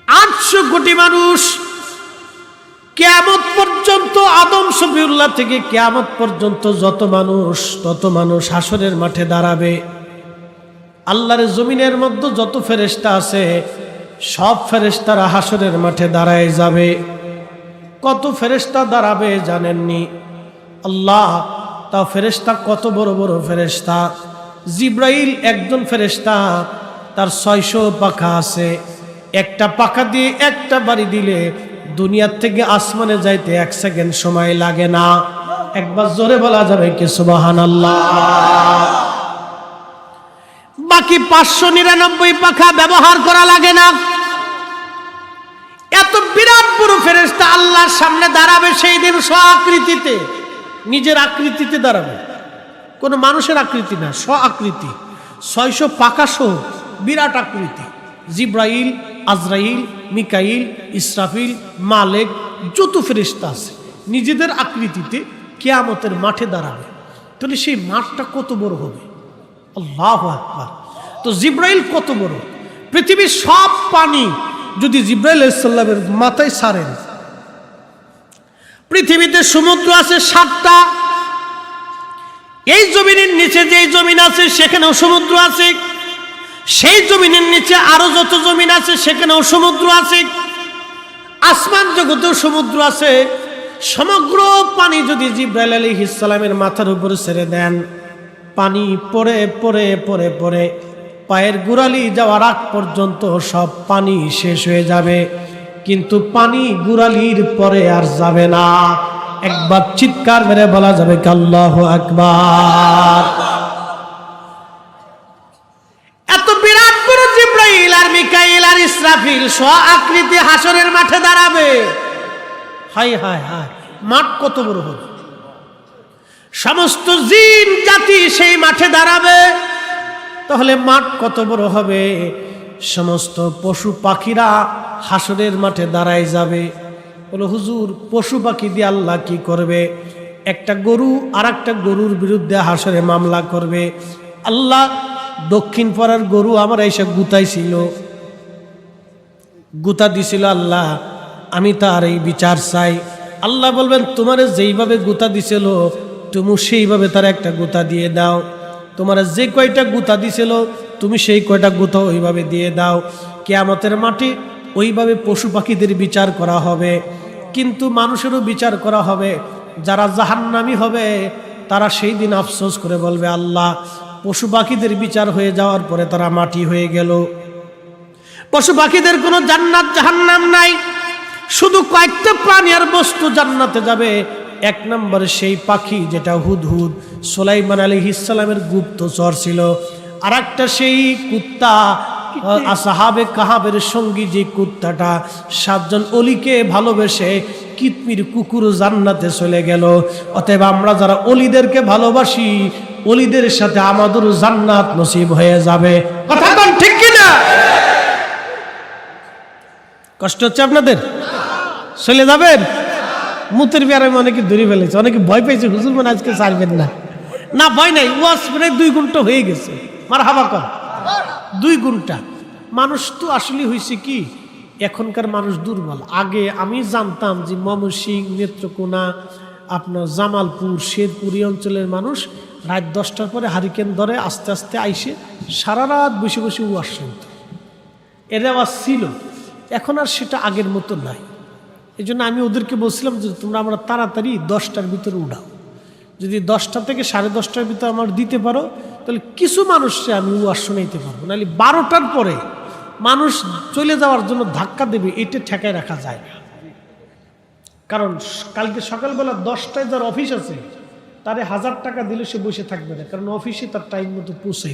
800 কোটি মানুষ কিয়ামত পর্যন্ত, আদম শফিউল্লাহ থেকে কিয়ামত পর্যন্ত যত মানুষ তত মানুষ হাসরের মাঠে দাঁড়াবে। আল্লাহর জমিনের মধ্যে যত ফেরেশতা আছে সব ফেরেশতারা হাসরের মাঠে দাঁড়ায় যাবে। কত ফেরেশতা দাঁড়াবে জানেননি? আল্লাহ তা ফেরেশতা কত বড় বড় ফেরেশতা। জিব্রাইল একজন ফেরেশতা, তার 600 পাখা আছে। একটা পাখা দিয়ে একটা বাড়ি দিলে দুনিয়ার থেকে আসমানে যাইতে 1 সেকেন্ড সময় লাগে না। একবার জোরে বলা যাবে কি সুবহানাল্লাহ? বাকি 599 পাখা ব্যবহার করা লাগে না। এত বিরাট বড় ফেরেশতা আল্লাহর সামনে দাঁড়াবে সেই দিন স্ব-আকৃতিতে, নিজের আকৃতিতে দাঁড়াবে, কোনো মানুষের আকৃতি না, স্ব-আকৃতি। 600 পাখা সহ বিরাট আকৃতি। জিব্রাইল, আজরাইল, মিকাইল, ইসরাফিল, মালেক যত ফেরেশতা আছে নিজেদের আকৃতিতে কিয়ামতের মাঠে দাঁড়াবে। তাহলে সেই মাঠটা কত বড় হবে? আল্লাহু আকবার। তো জিব্রাইল কত বড়? পৃথিবীর সব পানি যদি জিব্রাইল আলাইহিস সালামের মাথায় ছাড়েন, পৃথিবীতে সমুদ্র আছে 7টা। এই জমিনের নিচে যেই জমিন আছে সেখানেও সমুদ্র আছে, সেই জমিনের নিচে আরো যত জমিন আছে সেখানেও সমুদ্র আছে, আসমান জগতেও সমুদ্র আছে। সমগ্র পানি যদি জিব্রাইল আলাইহিস সালামের মাথার উপরে ছেড়ে দেন, পানি পড়ে পড়ে পড়ে পড়ে পায়ের গোড়ালি যাওয়ার আগ পর্যন্ত সব পানি শেষ হয়ে যাবে, কিন্তু পানি গোড়ালির পরে আর যাবে না। একবার চিৎকার মেরে বলা যাবে আল্লাহু আকবার। এত বিরাট বড় জিব্রাইল আর মিকাইল আর ইসরাফিল স্ব আকৃতি হাসরের মাঠে দাঁড়াবে। হায় হায় হায়, মাঠ কত বড় হবে, সমস্ত জিন জাতি সেই মাঠে দাঁড়াবে, তাহলে মাঠ কত বড় হবে, সমস্ত পশু পাখিরা হাসরের মাঠে দাঁড়ায় যাবে। বলো হুজুর পশু পাখি দিয়ে আল্লাহ কি করবে? একটা গরু আর একটা গরুর বিরুদ্ধে হাসরে মামলা করবে। আল্লাহ দক্ষিণ পাড়ার গরু আমার এসে গুতাইছিল, গুতা দিছিল, আল্লাহ আমি তার এই বিচার চাই। আল্লাহ বলবেন তোমারে যেইভাবে গুতা দিছিল তুমি সেইভাবে তার একটা গুতা দিয়ে দাও, তোমার যে কয়টা গুতা দিছিল তুমি সেই কয়টা গুতা ওইভাবে দিয়ে দাও। কিয়ামতের মাঠে ওইভাবে পশু পাখিদের বিচার করা হবে, কিন্তু মানুষেরও বিচার করা হবে। যারা জাহান্নামী হবে তারা সেই দিন আফসোস করে বলবে আল্লাহ পশু পাখিদের বিচার হয়ে যাওয়ার পরে তারা মাটি হয়ে গেল। পশু পাখিদের কোনো জান্নাত জাহান্নাম নাই, শুধু কয়েকটা প্রাণী আর বস্তু জান্নাতে যাবে। এক নম্বরে সেই পাখি যেটা হুদহুদ সুলাইমান আলাইহিস সালামের গুপ্তচর ছিল, আর একটা সেই কুত্তা আসহাবে কাহাবের সঙ্গী যে কুত্তাটা 7 জন অলিকে ভালোবেসে কিতমির কুকুর জান্নাতে চলে গেল। অতএব আমরা যারা অলিদেরকে ভালোবাসি অলিদের সাথে আমাদের জান্নাত নসিব হয়ে যাবে। কথা কোন ঠিক কিনা? কষ্ট হচ্ছে আপনাদের? চলে যাবেন? মুতের বিয়ারে অনেকে ধরে ফেলেছে, অনেকে ভয় পেয়েছে হুজুর মানে আজকে ছাড়বেন না। না ভয় নাই, ওয়াজ প্রায় 2 ঘন্টা হয়ে গেছে। মারহাবা কর, 2 ঘন্টা। মানুষ তো আসলে হয়েছে কি এখনকার মানুষ দুর্বল। আগে আমি জানতাম যে ময়মনসিংহ, নেত্রকোনা, আপনার জামালপুর, শেরপুর এই অঞ্চলের মানুষ রাত 10টার পরে হারিকেন ধরে আস্তে আস্তে আইসে সারা রাত বসে বসে ওয়াজ শুনত। এর আওয়াজ ছিল, এখন আর সেটা আগের মতো নাই। এই জন্য আমি ওদেরকে বলছিলাম যে তোমরা আমরা তাড়াতাড়ি 10টার ভিতরে উঠাও, যদি 10টা থেকে 10:30টার ভিতরে আমার দিতে পারো তাহলে কিছু মানুষকে আমি ওয়াজ শোনাইতে পারবো। নাহলে 12টার পরে মানুষ চলে যাওয়ার জন্য ধাক্কা দেবে, এটা ঠেকায় রাখা যায় না। কারণ কালকে সকালবেলা 10টায় যার অফিস আছে তারে 1000 টাকা দিলে সে বসে থাকবে না, কারণ অফিসে তার টাইম মতো পৌঁছাই।